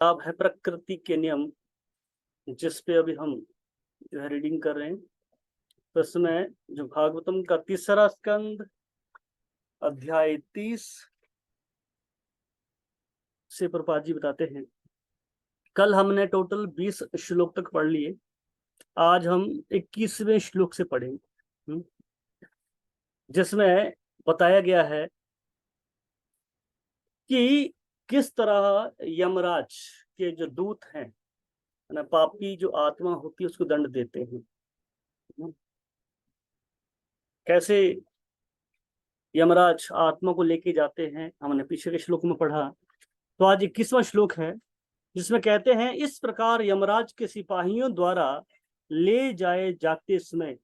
किताब है प्रकृति के नियम, जिस पे अभी हम जो है रीडिंग कर रहे हैं। तो इसमें जो भागवतम का तीसरा स्कंद अध्याय 30 से प्रभुपाद जी बताते हैं। कल हमने टोटल 20 श्लोक तक पढ़ लिए। आज हम 21वें श्लोक से पढ़ेंगे, जिसमें बताया गया है कि किस तरह यमराज के जो दूत हैं ना, पापी जो आत्मा होती है उसको दंड देते हैं। कैसे यमराज आत्मा को लेके जाते हैं, हमने पीछे के श्लोक में पढ़ा। तो आज 21वां श्लोक है, जिसमें कहते हैं, इस प्रकार यमराज के सिपाहियों द्वारा ले जाए जाते समय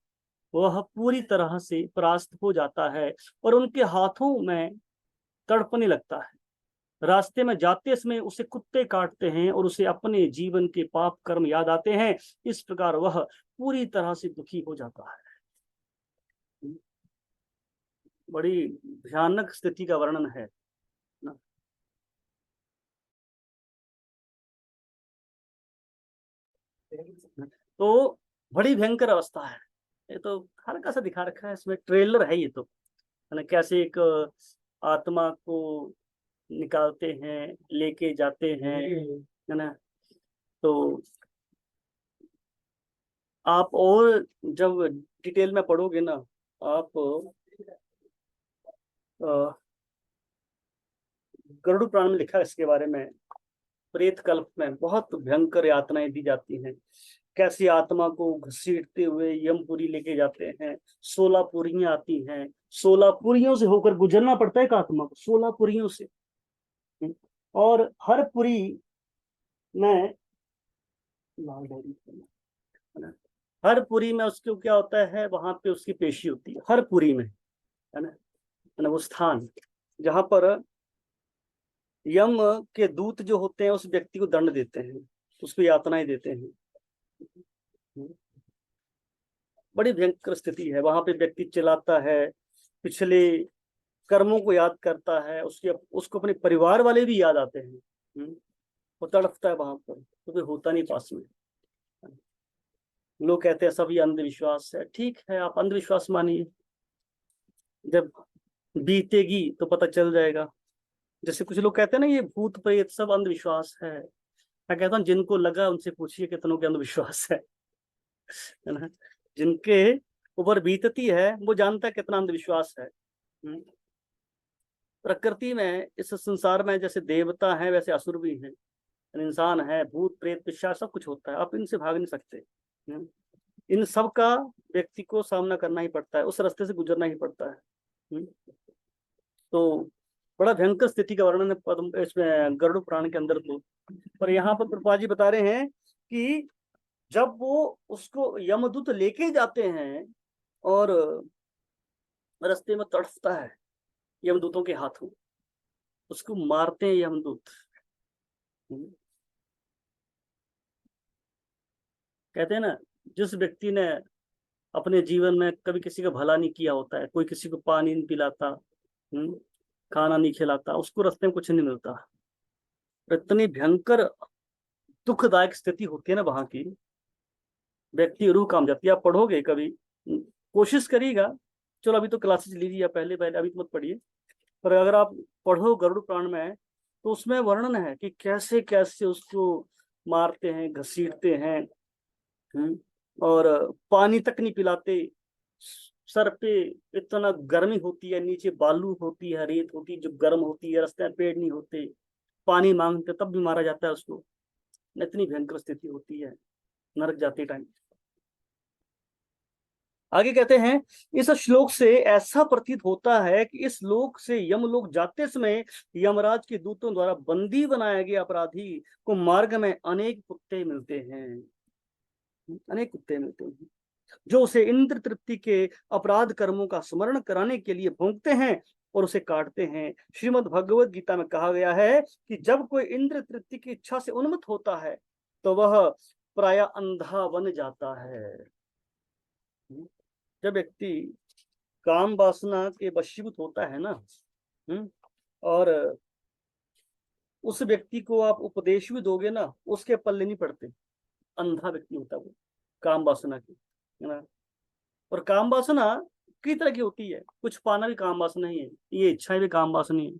वह पूरी तरह से परास्त हो जाता है और उनके हाथों में तड़पने लगता है। रास्ते में जाते समय उसे कुत्ते काटते हैं और उसे अपने जीवन के पाप कर्म याद आते हैं। इस प्रकार वह पूरी तरह से दुखी हो जाता है। बड़ी भयानक स्थिति का वर्णन है ना। तो बड़ी भयंकर अवस्था है। ये तो हल्का सा दिखा रखा है, इसमें ट्रेलर है ये तो, है ना। कैसे एक आत्मा को निकालते हैं, लेके जाते हैं, है ना। तो आप और जब डिटेल में पढ़ोगे ना, आप गरुड़ पुराण में लिखा है इसके बारे में। प्रेत कल्प में बहुत भयंकर यातनाएं दी जाती हैं। कैसी आत्मा को घसीटते हुए यमपुरी लेके जाते हैं। 16 पुरियां आती हैं, 16 पुरियों से होकर गुजरना पड़ता है एक आत्मा को, 16 पुरियों से। और हर पुरी में हर पुरी में उसको क्या होता है, वहां पे उसकी पेशी होती है हर पुरी में, है ना। वो स्थान जहां पर यम के दूत जो होते हैं उस व्यक्ति को दंड देते हैं, उसको यातनाएं देते हैं। बड़ी भयंकर स्थिति है। वहां पे व्यक्ति चिल्लाता है, पिछले कर्मों को याद करता है, उसके उसको अपने परिवार वाले भी याद आते हैं। वो तड़पता है वहां पर, तो फिर होता नहीं पास में। लोग कहते हैं सब ये अंधविश्वास है। ठीक है, आप अंधविश्वास मानिए, जब बीतेगी तो पता चल जाएगा। जैसे कुछ लोग कहते हैं ना, ये भूत प्रेत सब अंधविश्वास है। मैं कहता हूँ जिनको लगा उनसे पूछिए कितनों के अंधविश्वास है ना। जिनके ऊपर बीतती है वो जानता है कितना अंधविश्वास है। प्रकृति में, इस संसार में जैसे देवता है वैसे असुर भी हैं, इंसान है, भूत प्रेत पिशाच सब कुछ होता है। आप इनसे भाग नहीं सकते। इन सब का व्यक्ति को सामना करना ही पड़ता है, उस रास्ते से गुजरना ही पड़ता है। तो बड़ा भयंकर स्थिति का वर्णन है पद्म इसमें गरुड़ पुराण के अंदर। तो पर यहाँ पर प्रभुपाद जी बता रहे हैं कि जब वो उसको यमदूत लेके जाते हैं और रास्ते में तड़पता है यमदूतों के हाथों, उसको मारते हैं यमदूत। कहते हैं ना, जिस व्यक्ति ने अपने जीवन में कभी किसी का भला नहीं किया होता है, कोई किसी को पानी नहीं पिलाता, खाना नहीं खिलाता, उसको रास्ते में कुछ नहीं मिलता। इतनी भयंकर दुखदायक स्थिति होती है ना वहां की, व्यक्ति रूह काम जाती है। आप पढ़ोगे कभी, कोशिश करिएगा। चलो अभी तो क्लासेस लीजिए, पहले पहले अभी तो मत पढ़िए, पर अगर आप पढ़ो गरुड़ पुराण में, तो उसमें वर्णन है कि कैसे कैसे उसको मारते हैं, घसीटते हैं। और पानी तक नहीं पिलाते। सर पे इतना गर्मी होती है, नीचे बालू होती है, रेत होती है जो गर्म होती है, रास्ते में पेड़ नहीं होते, पानी मांगते तब भी मारा जाता है उसको। इतनी भयंकर स्थिति होती है नरक जाते टाइम। आगे कहते हैं, इस श्लोक से ऐसा प्रतीत होता है कि इस लोक से यमलोक जाते समय यमराज के दूतों द्वारा बंदी बनाया गया अपराधी को मार्ग में अनेक कुत्ते मिलते हैं। अनेक कुत्ते मिलते हैं जो उसे इंद्र तृप्ति के अपराध कर्मों का स्मरण कराने के लिए भौंकते हैं और उसे काटते हैं। श्रीमद् भगवद गीता में कहा गया है कि जब कोई इंद्र तृप्ति की इच्छा से उन्मत्त होता है तो वह प्राय अंधा बन जाता है। जब व्यक्ति काम वासना के वशीभूत होता है ना, और उस व्यक्ति को आप उपदेश भी दोगे ना, उसके पल्ले नहीं पड़ते। अंधा व्यक्ति होता है वो, काम वासना की, है ना। और काम वासना कई तरह की होती है, कुछ पाना भी काम वासना ही है, ये इच्छाएं भी काम वासना ही है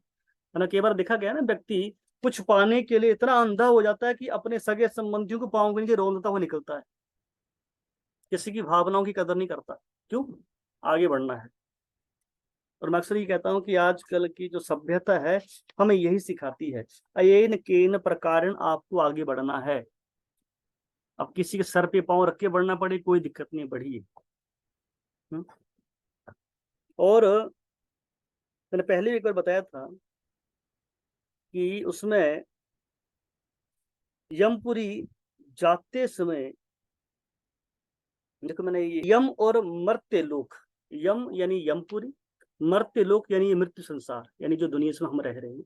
ना। कई बार देखा गया ना, व्यक्ति कुछ पाने के लिए इतना अंधा हो जाता है कि अपने सगे संबंधियों को पाँव के नीचे रोलता हुआ निकलता है, किसी की भावनाओं की कदर नहीं करता। क्यों? आगे बढ़ना है। और मैं अक्सर ये कहता हूँ कि आजकल की जो सभ्यता है हमें यही सिखाती है, अयेन केन प्रकार आपको आगे बढ़ना है। अब किसी के सर पे पाँव रख के बढ़ना पड़े, कोई दिक्कत नहीं, बढ़िए। और मैंने पहले एक बार बताया था कि उसमें यमपुरी जाते समय, देखो मैंने ये यम और मर्त्य लोक, यम यानी यमपुरी, मर्त्य लोक यानी ये मृत्यु संसार, यानी जो दुनिया में हम रह रहे हैं,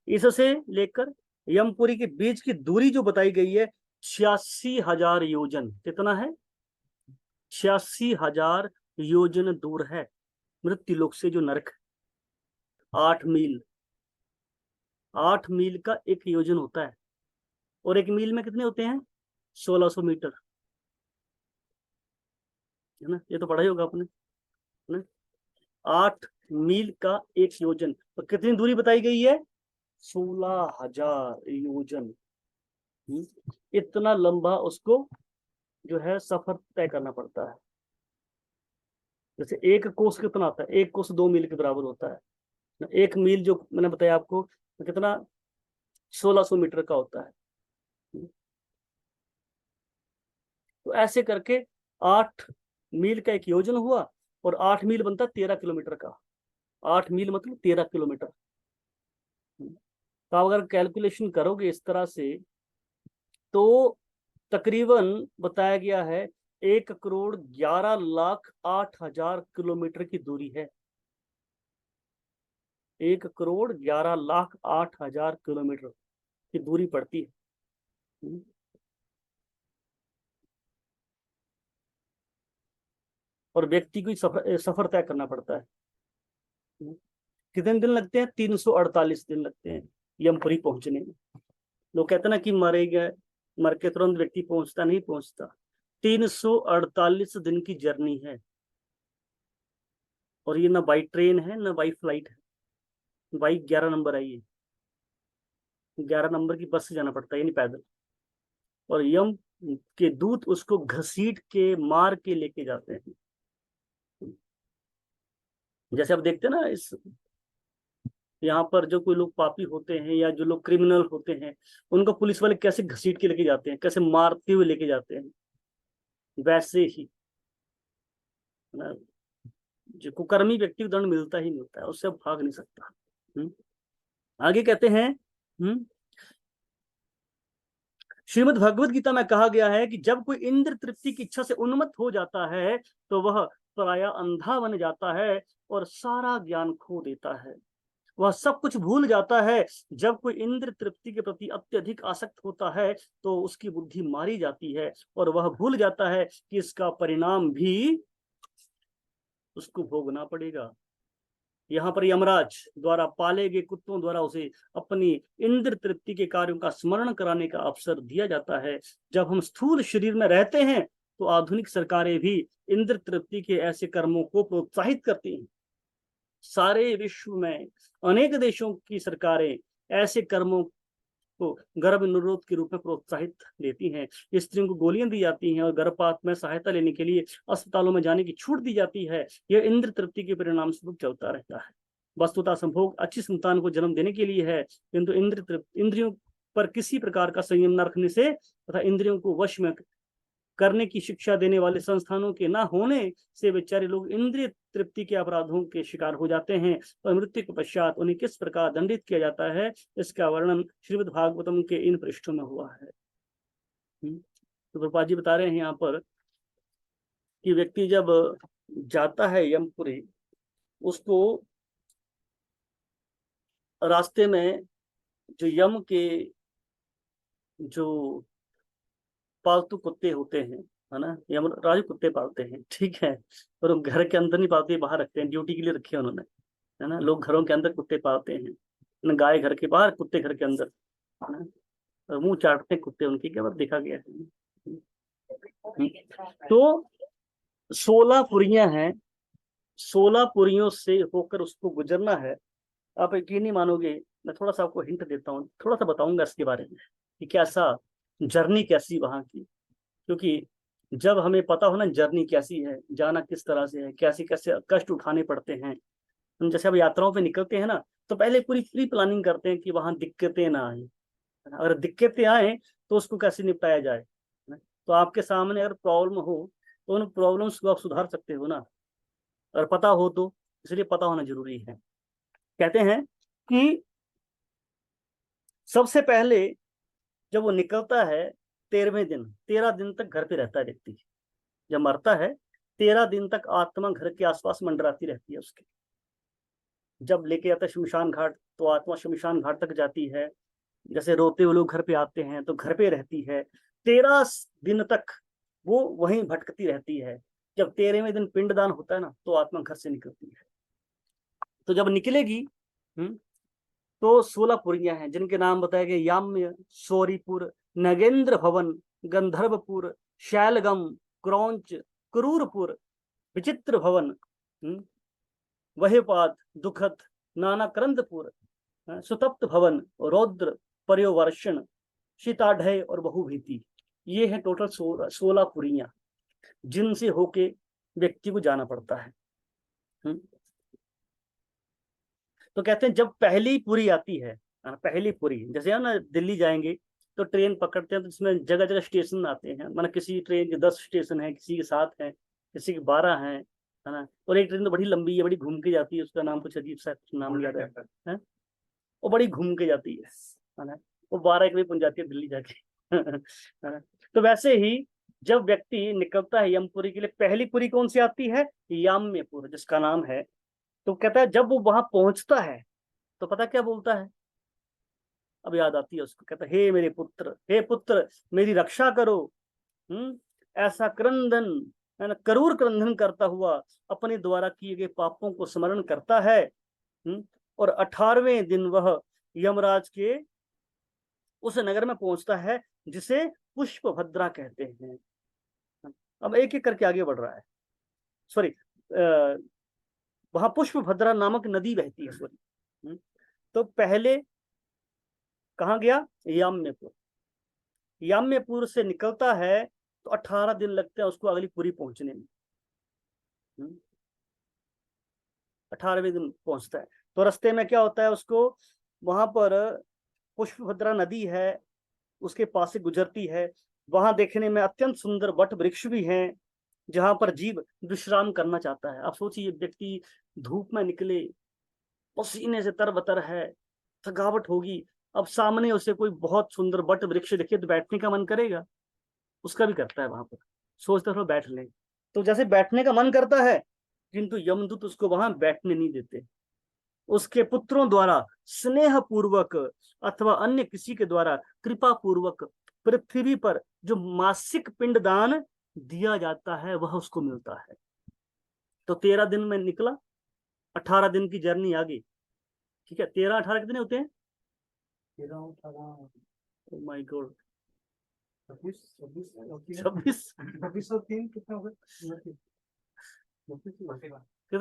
इससे लेकर यमपुरी के बीच की दूरी जो बताई गई है 86,000 योजन। कितना है? 86,000 योजन दूर है मृत्यु लोक से जो नरक। 8 मील, 8 मील का एक योजन होता है, और एक मील में कितने होते हैं? 1600 मीटर, है ना। ये तो पढ़ा ही होगा आपने, है ना। 8 मील का एक योजन, तो कितनी दूरी बताई गई है? 16,000 योजन। इतना लंबा उसको जो है सफर तय करना पड़ता है। जैसे एक कोस कितना आता है? एक कोस 2 मील के बराबर होता है। एक मील जो मैंने बताया आपको तो कितना? 1600 मीटर का होता है। तो ऐसे करके 8 मील का एक योजन हुआ, और 8 मील बनता 13 किलोमीटर का। 8 मील मतलब 13 किलोमीटर। तो आप अगर कैलकुलेशन करोगे इस तरह से, तो तकरीबन बताया गया है 1,11,08,000 किलोमीटर की दूरी है। 1,11,08,000 किलोमीटर की दूरी पड़ती है। और व्यक्ति को सफर तय करना पड़ता है। कितने दिन लगते हैं? 348 दिन लगते हैं यमपुरी पहुंचने में। लोग कहते हैं ना कि मरे गए, मर के तुरंत व्यक्ति पहुंचता, नहीं पहुंचता। 348 दिन की जर्नी है। और ये ना बाई ट्रेन है ना बाई फ्लाइट है। बाई 11 नंबर आई है, 11 नंबर की बस से जाना पड़ता है, यानी पैदल। और यम के दूत उसको घसीट के मार के लेके जाते हैं। जैसे आप देखते हैं ना, इस यहाँ पर जो कोई लोग पापी होते हैं या जो लोग क्रिमिनल होते हैं, उनको पुलिस वाले कैसे घसीट के लेके जाते हैं, कैसे मारते हुए लेके जाते हैं, वैसे ही ना, जो कुकर्मी व्यक्ति को दंड मिलता ही मिलता है, उससे भाग नहीं सकता। आगे कहते हैं, श्रीमद् भगवत गीता में कहा गया है कि जब कोई इंद्र तृप्ति की इच्छा से उन्मत्त हो जाता है तो वह पराया अंधा बन जाता है और सारा ज्ञान खो देता है। वह सब कुछ भूल जाता है। जब कोई इंद्र तृप्ति के प्रति अत्यधिक आसक्त होता है तो उसकी बुद्धि मारी जाती है, और वह भूल जाता है कि इसका परिणाम भी उसको भोगना पड़ेगा। यहाँ पर यमराज द्वारा पाले गए कुत्तों द्वारा उसे अपनी इंद्र तृप्ति के कार्यों का स्मरण कराने का अवसर दिया जाता है। जब हम स्थूल शरीर में रहते हैं तो आधुनिक सरकारें भी इंद्र तृप्ति के ऐसे कर्मों को प्रोत्साहित करती हैं। सारे विश्व में अनेक देशों की सरकारें ऐसे कर्मों को गर्भ निरोध के रूप में प्रोत्साहित देती हैं। स्त्रियों को गोलियां दी जाती हैं और गर्भपात में सहायता लेने के लिए अस्पतालों में जाने की छूट दी जाती है। यह इंद्र तृप्ति के परिणाम स्वरूप चलता रहता है। वस्तुतः संभोग अच्छी संतान को जन्म देने के लिए है, किंतु इंद्रियों पर किसी प्रकार का संयम न रखने से तथा इंद्रियों को वश में करने की शिक्षा देने वाले संस्थानों के ना होने से बेचारे लोग इंद्रिय तृप्ति के अपराधों के शिकार हो जाते हैं, और मृत्यु के पश्चात उन्हें किस प्रकार दंडित किया जाता है इसका वर्णन श्रीमद् भागवतम के इन पृष्ठों में हुआ है। तो प्रभुपाद जी बता रहे हैं यहाँ पर कि व्यक्ति जब जाता है यमपुरी, उसको रास्ते में जो यम के जो पालतू कुत्ते होते हैं, है ना, यमराज कुत्ते पालते हैं, ठीक है। और घर के अंदर नहीं पालते, बाहर रखते हैं, ड्यूटी के लिए रखे हैं उन्होंने, है ना। लोग घरों के अंदर कुत्ते पालते हैं, गाय घर के बाहर, कुत्ते घर के अंदर। ना, और मुंह चाटते कुत्ते उनके, क्या बात देखा गया है। तो 16 पुरियां हैं, 16 पुरियों से होकर उसको गुजरना है। आप यकीन नहीं मानोगे, मैं थोड़ा सा आपको हिंट देता हूँ, थोड़ा सा बताऊंगा इसके बारे में कि कैसा जर्नी कैसी वहां की। क्योंकि जब हमें पता हो ना जर्नी कैसी है, जाना किस तरह से है, कैसे कैसे कष्ट उठाने पड़ते हैं, हम जैसे अब यात्राओं पे निकलते हैं ना, तो पहले पूरी प्री प्लानिंग करते हैं कि वहां दिक्कतें ना आए। अगर दिक्कतें आए तो उसको कैसे निपटाया जाए। तो आपके सामने अगर प्रॉब्लम हो तो उन प्रॉब्लम्स को आप सुधार सकते हो ना, अगर पता हो तो। इसलिए पता होना जरूरी है। कहते हैं कि सबसे पहले जब वो निकलता है 13वें दिन, 13 दिन तक घर पे रहता है व्यक्ति। जब मरता है 13 दिन तक आत्मा घर के आसपास मंडराती रहती है उसके। जब लेके जाता है शमशान घाट, तो आत्मा शमशान घाट तक जाती है। जैसे रोते हुए लोग घर पे आते हैं तो घर पे रहती है 13 दिन तक, वो वहीं भटकती रहती है। जब 13वें दिन पिंडदान होता है ना, तो आत्मा घर से निकलती है। तो जब निकलेगी, तो 16 पुरियां हैं जिनके नाम बताए गए, याम्य, शौरीपुर, नगेंद्र भवन, गंधर्वपुर, शैलगम, क्रौंच, क्रूरपुर, विचित्र भवन, वहेपाद, दुखद, नानाक्रंदपुर, सुतप्त भवन, रौद्र, पर्यवर्षण, शीताढय और बहुभीति। ये है टोटल 16 पुरियां जिनसे होके व्यक्ति को जाना पड़ता है। तो कहते हैं जब पहली पुरी आती है, पहली पुरी, जैसे हम ना दिल्ली जाएंगे तो ट्रेन पकड़ते हैं, तो इसमें जगह जगह स्टेशन आते हैं। माना किसी ट्रेन के 10 स्टेशन है, किसी के 7 है, किसी के 12 है ना। और एक ट्रेन तो बड़ी लंबी है, बड़ी घूम के जाती है, उसका नाम कुछ अजीब सा नाम याद है। वो बड़ी घूम के जाती है ना। वो 12-1 बजे पहुंच जाती है दिल्ली जाके है ना। तो वैसे ही जब व्यक्ति निकलता है यमपुरी के लिए, पहली पुरी कौन सी आती है, याम्यपुर जिसका नाम है। तो कहता है जब वो वहां पहुंचता है तो पता क्या बोलता है, अब याद आती है उसको। कहता है हे मेरे पुत्र, हे पुत्र मेरी रक्षा करो। ऐसा क्रंदन, है ना, करूर क्रंदन करता हुआ अपने द्वारा किए गए पापों को स्मरण करता है। और 18वें दिन वह यमराज के उस नगर में पहुंचता है जिसे पुष्पभद्रा कहते हैं। अब एक एक करके आगे बढ़ रहा है। सॉरी, वहां पुष्पभद्रा नामक नदी बहती है। सॉरी, तो पहले कहाँ गया, याम्यपुर। याम्यपुर से निकलता है तो 18 दिन लगते हैं उसको अगली पुरी पहुंचने में। 18वें दिन पहुंचता है। तो रास्ते में क्या होता है उसको, वहां पर पुष्पभद्रा नदी है, उसके पास से गुजरती है। वहां देखने में अत्यंत सुंदर वट वृक्ष भी हैं, जहां पर जीव विश्राम करना चाहता है। आप सोचिए व्यक्ति धूप में निकले, पसीने से तरबतर है, थकावट होगी, अब सामने उसे कोई बहुत सुंदर वट वृक्ष दिखे तो बैठने का मन करेगा, उसका भी करता है। वहां पर सोचता थोड़ा बैठ ले, तो जैसे बैठने का मन करता है, किंतु यमदूत उसको वहां बैठने नहीं देते। उसके पुत्रों द्वारा स्नेह पूर्वक अथवा अन्य किसी के द्वारा कृपा पूर्वक पृथ्वी पर जो मासिक पिंडदान दिया जाता है वह उसको मिलता है। तो 13 दिन में निकला, 18 दिन की जर्नी आ गई। ठीक है, 13-18 कितने होते हैं, 13-18, माय गॉड, 26 कितने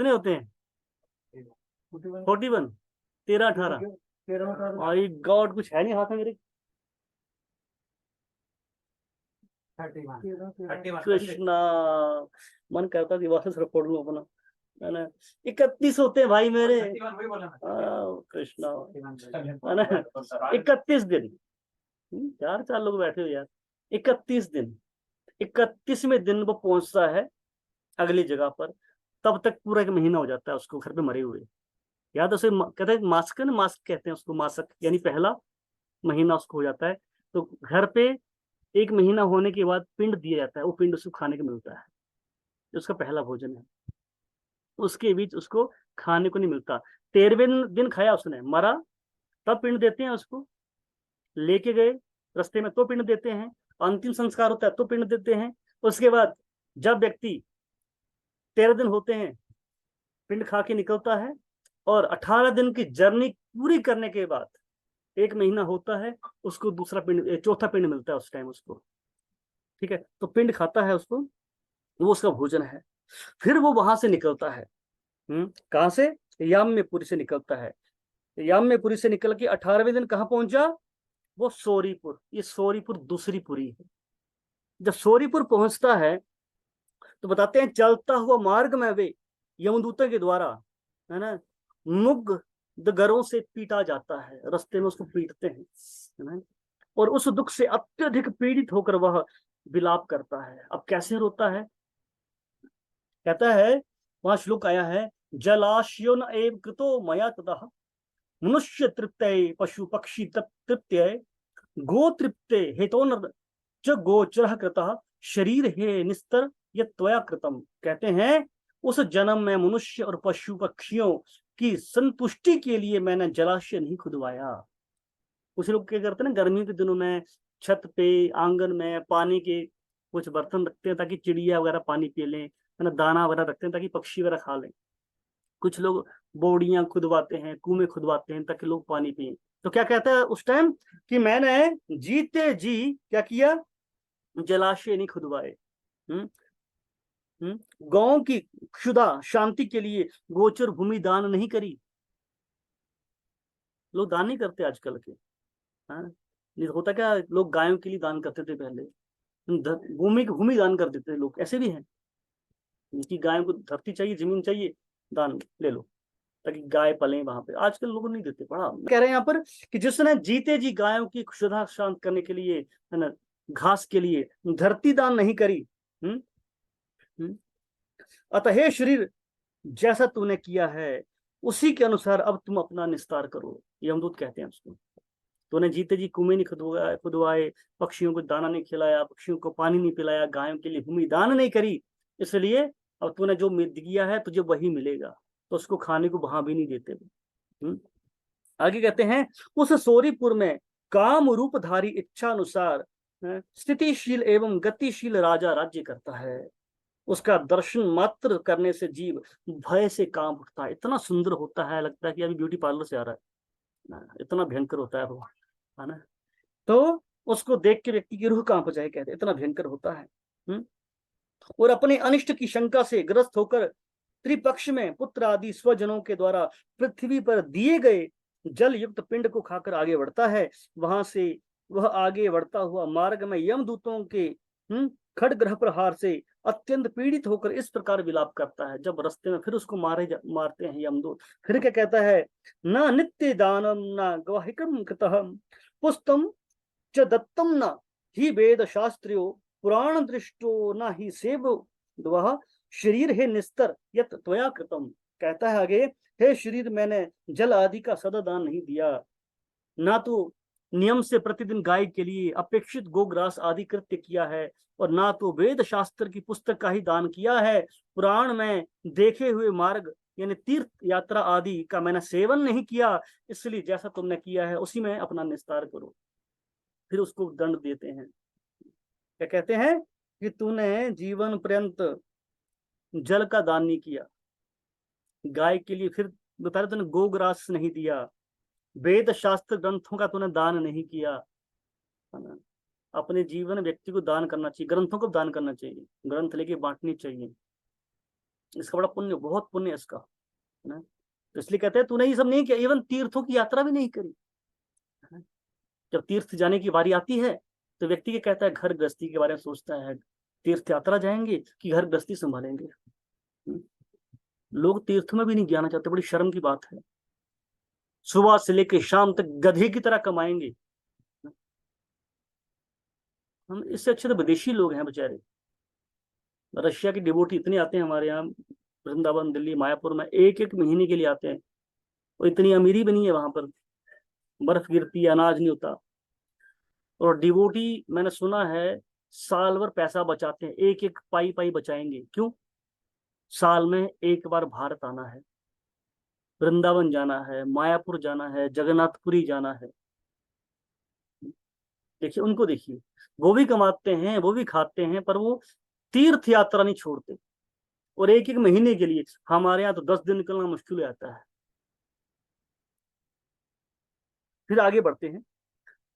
होते हैं, 41, 13-18, माय गॉड कुछ है नहीं हाथ में मेरे। कृष्णा, मन करता दिवस से फोड़ लूं अपना, है ना। 31 होते हैं भाई मेरे, कृष्णा, है ना। 31 दिन, 4 लोग बैठे हो यार। 31 दिन, 31वें दिन वो पहुंचता है अगली जगह पर। तब तक पूरा 1 महीना हो जाता है उसको घर पे मरे हुए। याद उसे कहते हैं मास्क, ना मास्क कहते हैं उसको, मासक यानी पहला महीना उसको हो जाता है। तो घर पे 1 महीना होने के बाद पिंड दिया जाता है, वो पिंड उसको खाने को मिलता है, उसका पहला भोजन है। उसके बीच उसको खाने को नहीं मिलता। 13वें दिन खाया उसने, मरा, तब पिंड देते हैं उसको। लेके गए रास्ते में तो पिंड देते हैं, अंतिम संस्कार होता है तो पिंड देते हैं। उसके बाद जब व्यक्ति 13 दिन होते हैं, पिंड खा के निकलता है, और 18 दिन की जर्नी पूरी करने के बाद 1 महीना होता है, उसको दूसरा पिंड, चौथा पिंड मिलता है उस टाइम उसको, ठीक है। तो पिंड खाता है उसको, वो उसका भोजन है। फिर वो वहां से निकलता है, कहां से? याम्यपुरी से निकलता है। याम्यपुरी से निकल के 18वें दिन कहाँ पहुंचा? वो सोरीपुर। ये सोरीपुर दूसरी पुरी है। जब सोरीपुर पहुंचता है तो बताते हैं चलता हुआ मार्ग में वे यमदूतों के द्वारा, है ना, मुग्ध गरों से पीटा जाता है। रास्ते में उसको पीटते हैं, है ना, और उस दुख से अत्यधिक पीड़ित होकर वह विलाप करता है। अब कैसे रोता है? कहता है, वहां श्लोक आया है, जलाशयो न एव कृतो मया ततः मनुष्य तृप्तये पशु पक्षी तृप्तये गो तृप्ते हेतो न च गोचरः कृतः शरीर हे निस्तर ये त्वया कृतम। कहते हैं उस जन्म में मनुष्य और पशु पक्षियों की संतुष्टि के लिए मैंने जलाशय नहीं खुदवाया। कुछ लोग क्या करते हैं ना, गर्मियों के दिनों में छत पे आंगन में पानी के कुछ बर्तन रखते हैं ताकि चिड़िया वगैरह पानी पी लें, है ना, दाना वगैरह रखते हैं ताकि पक्षी वगैरह खा लें। कुछ लोग बोड़ियां खुदवाते हैं, कुएं खुदवाते हैं ताकि लोग पानी पिए। तो क्या कहता है उस टाइम कि मैंने जीते जी क्या किया? जलाशय नहीं खुदवाए। गांव की क्षुधा शांति के लिए गोचर भूमि दान नहीं करी। लोग दान नहीं करते आजकल के। हाँ, होता क्या, लोग गायों के लिए दान करते थे पहले, भूमि की भूमि दान कर देते थे लोग, ऐसे भी हैं कि गायों को धरती चाहिए, जमीन चाहिए, दान ले लो ताकि गाय पले वहां पे। आजकल लोग नहीं देते। पढ़ा कह रहे हैं यहाँ पर कि जिसने जीते जी गायों की क्षुधा शांत करने के लिए, है ना, घास के लिए धरती दान नहीं करी। अतः हे शरीर, जैसा तूने किया है उसी के अनुसार अब तुम अपना निस्तार करो। यमदूत कहते हैं उसको। तूने जीते जी कुएं नहीं खुदवाए, पक्षियों को दाना नहीं खिलाया, पक्षियों को पानी नहीं पिलाया, गायों के लिए भूमि दान नहीं करी, इसलिए अब तूने जो दिया है तुझे वही मिलेगा। तो उसको खाने को वहां भी नहीं देते। आगे कहते हैं उस सोरीपुर में काम रूपधारी इच्छा अनुसार स्थितिशील एवं गतिशील राजा राज्य करता है। उसका दर्शन मात्र करने से जीव भय से कांप उठता है। इतना सुंदर होता है, लगता है कि अभी ब्यूटी पार्लर से आ रहा है, इतना भयंकर होता है वो, है ना। तो उसको देख के व्यक्ति की रूह कांप जाए, कहते इतना भयंकर होता है। और अपने अनिष्ट की शंका से ग्रस्त होकर त्रिपक्ष में पुत्र आदि स्वजनों के द्वारा पृथ्वी पर दिए गए जल युक्त पिंड को खाकर आगे बढ़ता है। वहां से वह आगे बढ़ता हुआ मार्ग में यमदूतों के खड़ग्रह प्रहार से अत्यंत पीड़ित होकर इस प्रकार विलाप करता है। जब रास्ते में फिर उसको मारते हैं यमदूत, फिर क्या कहता है, न नित्य दानम न गवाहिकम कृतः पुस्तम च दत्तम न ही वेद शास्त्रियो पुराण दृष्टो न ही सेव द्वह शरीर हे निस्तर यत त्वया कृतम। कहता है आगे, हे शरीर, मैंने जल आदि का सदा दान नहीं दिया, ना तो नियम से प्रतिदिन गाय के लिए अपेक्षित गोग्रास आदि कृत्य किया है, और ना तो वेद शास्त्र की पुस्तक का ही दान किया है। पुराण में देखे हुए मार्ग यानी तीर्थ यात्रा आदि का मैंने सेवन नहीं किया, इसलिए जैसा तुमने किया है उसी में अपना निस्तार करो। फिर उसको दंड देते हैं। क्या कहते हैं कि तूने जीवन पर्यंत जल का दान नहीं किया, गाय के लिए, फिर बता रहे तूने गोग्रास नहीं दिया, वेद शास्त्र ग्रंथों का तूने दान नहीं किया, है ना। अपने जीवन व्यक्ति को दान करना चाहिए, ग्रंथों को दान करना चाहिए, ग्रंथ लेके बांटनी चाहिए। इसका बड़ा पुण्य, बहुत पुण्य है इसका, है ना। तो इसलिए कहते हैं तूने ये सब नहीं किया, इवन तीर्थों की यात्रा भी नहीं करी। जब तीर्थ जाने की बारी आती है तो व्यक्ति के कहता है घर गृहस्थी के बारे में सोचता है, तीर्थ यात्रा जाएंगे कि घर गृहस्थी संभालेंगे। लोग तीर्थ में भी नहीं जाना चाहते, बड़ी शर्म की बात है। सुबह से लेकर शाम तक गधे की तरह कमाएंगे। हम इससे अच्छे तो विदेशी लोग हैं बेचारे। रशिया के डिवोटी इतने आते हैं हमारे यहाँ, वृंदावन, दिल्ली, मायापुर में एक एक महीने के लिए आते हैं। और इतनी अमीरी भी नहीं है वहां पर, बर्फ गिरती है, अनाज नहीं होता। और डिवोटी मैंने सुना है साल भर पैसा बचाते हैं, एक एक पाई पाई बचाएंगे। क्यों? साल में एक बार भारत आना है, वृंदावन जाना है, मायापुर जाना है, जगन्नाथपुरी जाना है। देखिए उनको, देखिए वो भी कमाते हैं, वो भी खाते हैं, पर वो तीर्थ यात्रा नहीं छोड़ते। और एक एक महीने के लिए, हमारे यहाँ तो 10 दिन निकलना मुश्किल हो जाता है। फिर आगे बढ़ते हैं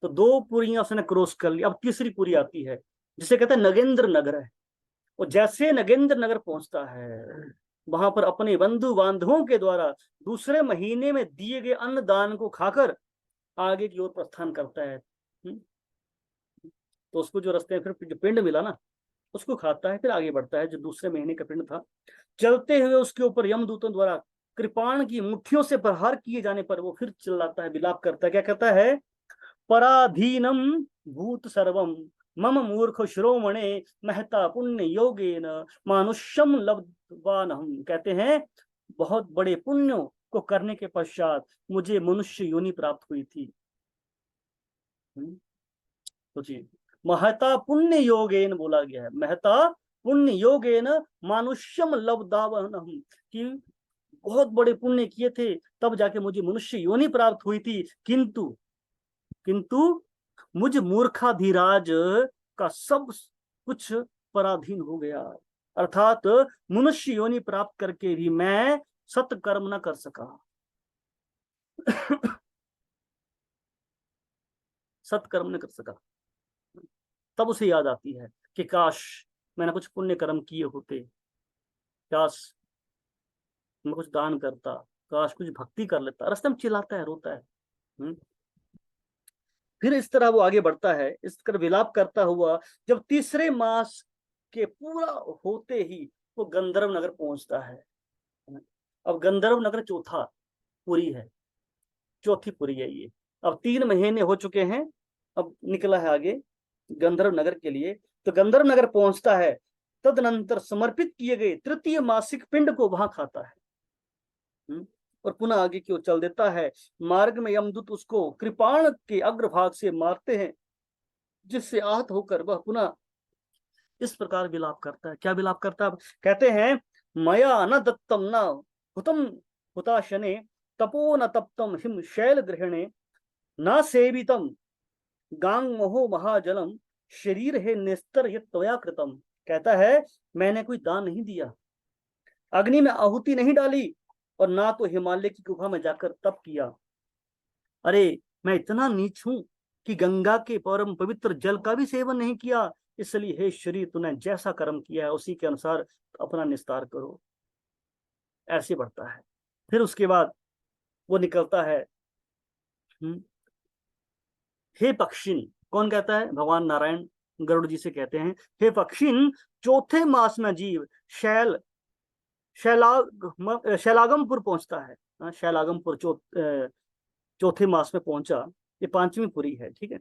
तो 2 पुरियां उसने क्रॉस कर ली, अब तीसरी पुरी आती है जिसे कहते हैं नगेंद्र नगर है। और जैसे नगेंद्र नगर पहुंचता है वहां पर अपने बंधु बांधवों के द्वारा दूसरे महीने में दिए गए अन्नदान को खाकर आगे की ओर प्रस्थान करता है। तो उसको जो रास्ते में फिर जो पिंड मिला ना उसको खाता है, फिर आगे बढ़ता है, जो दूसरे महीने का पिंड था। चलते हुए उसके ऊपर यमदूतों द्वारा कृपाण की मुट्ठियों से प्रहार किए जाने पर वो फिर चिल्लाता है, विलाप करता है। क्या कहता है? पराधीनम भूत सर्वम मम मूर्ख श्रोमणे महता पुण्य योगेन मानुष्यम लब्धवान। हम कहते हैं बहुत बड़े पुण्यों को करने के पश्चात मुझे मनुष्य योनि प्राप्त हुई थी। तो जी महता पुण्य योगेन बोला गया है, महता पुण्य योगेन मानुष्यम लब्धवान, कि बहुत बड़े पुण्य किए थे तब जाके मुझे मनुष्य योनि प्राप्त हुई थी, किंतु मुझ मूर्खाधिराज का सब कुछ पराधीन हो गया, अर्थात मनुष्य योनि प्राप्त करके भी मैं सत्कर्म न कर सका। सत्कर्म न कर सका। तब उसे याद आती है कि काश मैंने कुछ पुण्य कर्म किए होते, काश मैं कुछ दान करता, काश कुछ भक्ति कर लेता। रास्ते में चिल्लाता है, रोता है। फिर इस तरह वो आगे बढ़ता है, इस तरह विलाप करता हुआ जब तीसरे मास के पूरा होते ही वो गंधर्व नगर पहुंचता है। अब गंधर्व नगर चौथा पुरी है, चौथी पुरी है ये। अब 3 महीने हो चुके हैं, अब निकला है आगे गंधर्व नगर के लिए। तो गंधर्व नगर पहुंचता है, तदनंतर समर्पित किए गए तृतीय मासिक पिंड को वहां खाता है और पुनः आगे की ओर चल देता है। मार्ग में यमदूत उसको कृपाण के अग्रभाग से मारते हैं, जिससे आहत होकर वह पुनः इस प्रकार विलाप करता है। क्या विलाप करता है? कहते हैं मया न दत्तम न हुतम हुताशने तपो न तप्तम हिम शैल ग्रहणे न सेवितम गांग महो महाजलम शरीर है निस्तर ये त्वया कृतम। कहता है मैंने कोई दान नहीं दिया, अग्नि में आहुति नहीं डाली, और ना तो हिमालय की गुफा में जाकर तप किया। अरे मैं इतना नीच हूं कि गंगा के परम पवित्र जल का भी सेवन नहीं किया, इसलिए हे शरीर तूने जैसा कर्म किया है उसी के अनुसार अपना निस्तार करो। ऐसे बढ़ता है। फिर उसके बाद वो निकलता है। हे पक्षिन, कौन कहता है? भगवान नारायण गरुड़ जी से कहते हैं, हे पक्षिन चौथे मास में जीव शैलागमपुर पहुंचता है। शैलागमपुर चौथे मास में पहुंचा, ये 5वीं पुरी है, ठीक है।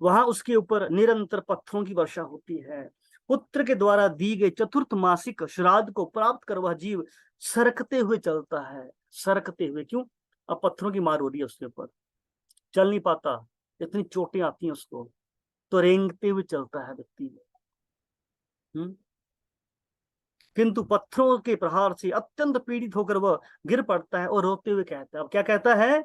वहां उसके ऊपर निरंतर पत्थरों की वर्षा होती है। पुत्र के द्वारा दी गई चतुर्थ मासिक श्राद्ध को प्राप्त कर वह जीव सरकते हुए चलता है। सरकते हुए क्यों? अब पत्थरों की मार हो रही है उसके ऊपर, चल नहीं पाता, इतनी चोटें आती हैं उसको, तो रेंगते हुए चलता है व्यक्ति। किंतु पत्थरों के प्रहार से अत्यंत पीड़ित होकर वह गिर पड़ता है और रोते हुए कहता है, अब क्या कहता है?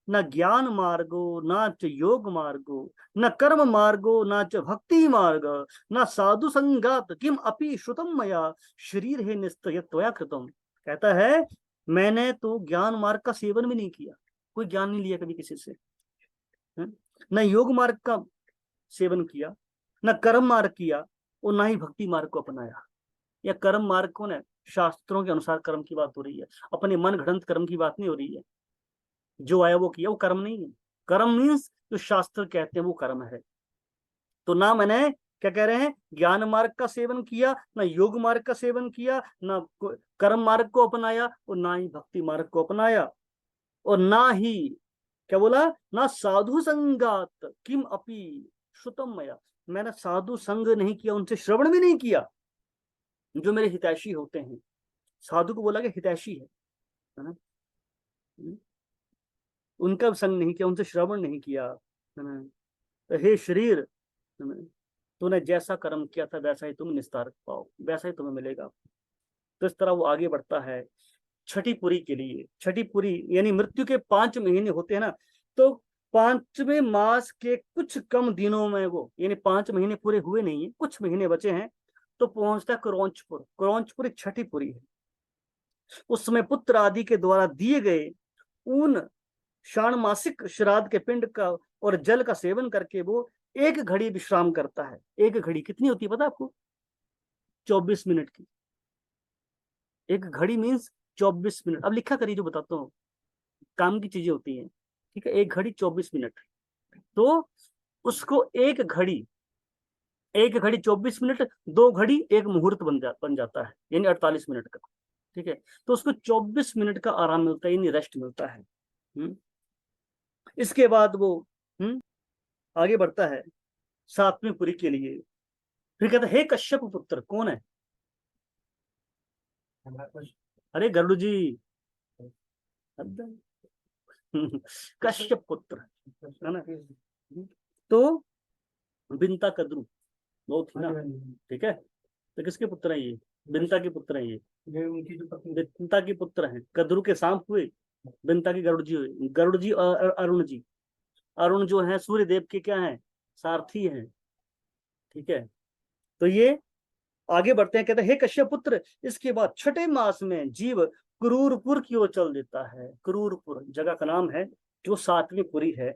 न ज्ञान मार्गो न च योग मार्गो न कर्म मार्गो न च भक्ति मार्ग न साधु संगात किम अपि श्रुतम मया शरीर है निस्तय त्वया कृतम। कहता है मैंने तो ज्ञान मार्ग का सेवन भी नहीं किया, कोई ज्ञान नहीं लिया कभी किसी से, न योग मार्ग का सेवन किया, न कर्म मार्ग किया, और न ही भक्ति मार्ग को अपनाया। या कर्म मार्ग को न शास्त्रों के अनुसार कर्म की बात हो रही है, अपने मन घड़ंत कर्म की बात नहीं हो रही है। जो आया वो किया, वो कर्म नहीं है। कर्म मीन्स जो शास्त्र कहते हैं वो कर्म है। तो ना मैंने क्या कह रहे हैं, ज्ञान मार्ग का सेवन किया, ना योग मार्ग का सेवन किया, ना कर्म मार्ग को अपनाया, और ना ही भक्ति मार्ग को अपनाया, और ना ही क्या बोला, ना साधु संगात किम अपि श्रुतम मया, मैंने साधु संग नहीं किया, उनसे श्रवण भी नहीं किया जो मेरे हितैषी होते हैं। साधु को बोला कि हितैषी है ना, उनका संग नहीं किया, उनसे श्रवण नहीं किया, है ना। तो हे शरीर, तूने जैसा कर्म किया था वैसा ही तुम निस्तार पाओ, वैसा ही तुम्हें मिलेगा। तो इस तरह वो आगे बढ़ता है छठी पुरी के लिए। छठी पुरी यानी मृत्यु के 5 महीने होते हैं ना, तो 5वें मास के कुछ कम दिनों में वो, यानी 5 महीने पूरे हुए नहीं है, कुछ महीने बचे हैं, तो पहुंचता है क्रौंचपुर। क्रौंचपुर एक छठी पुरी है। उस समय पुत्र आदि के द्वारा दिए गए उन षाणमासिक श्राद्ध के पिंड का और जल का सेवन करके वो 1 घड़ी विश्राम करता है। 1 घड़ी कितनी होती है पता है आपको? 24 मिनट की। 1 घड़ी मीन्स 24 मिनट। अब लिखा करिए जो बताता हूँ, काम की चीजें होती हैं। ठीक है, 1 घड़ी 24 मिनट। तो उसको 1 घड़ी, 1 घड़ी 24 मिनट, 2 घड़ी 1 मुहूर्त बन जाता है, यानी 48 मिनट का। ठीक है, तो उसको 24 मिनट का आराम मिलता है, यानी रेस्ट मिलता है। इसके बाद वो आगे बढ़ता है 7वीं पुरी के लिए। फिर कहता है, हे कश्यप पुत्र। कौन है? अरे गरुड़ जी। कश्यप पुत्र है ना। तो बिनता कद्रु वो थी ना। ठीक है, तो किसके पुत्र हैं ये? बिनता के पुत्र हैं ये उनकी जो पत्नी बिनता के पुत्र हैं। कद्रु के सांप हुए, बिनता के गरुड़ जी हुए। गरुड़ जी और अरुण जी। अरुण जो है सूर्य देव के क्या है? सारथी हैं। ठीक है, तो ये आगे बढ़ते हैं। कहते हैं, हे कश्यप पुत्र। इसके बाद 6ठे मास में जीव क्रूरपुर की ओर चल देता है। क्रूरपुर जगह का नाम है, जो 7वीं पुरी है।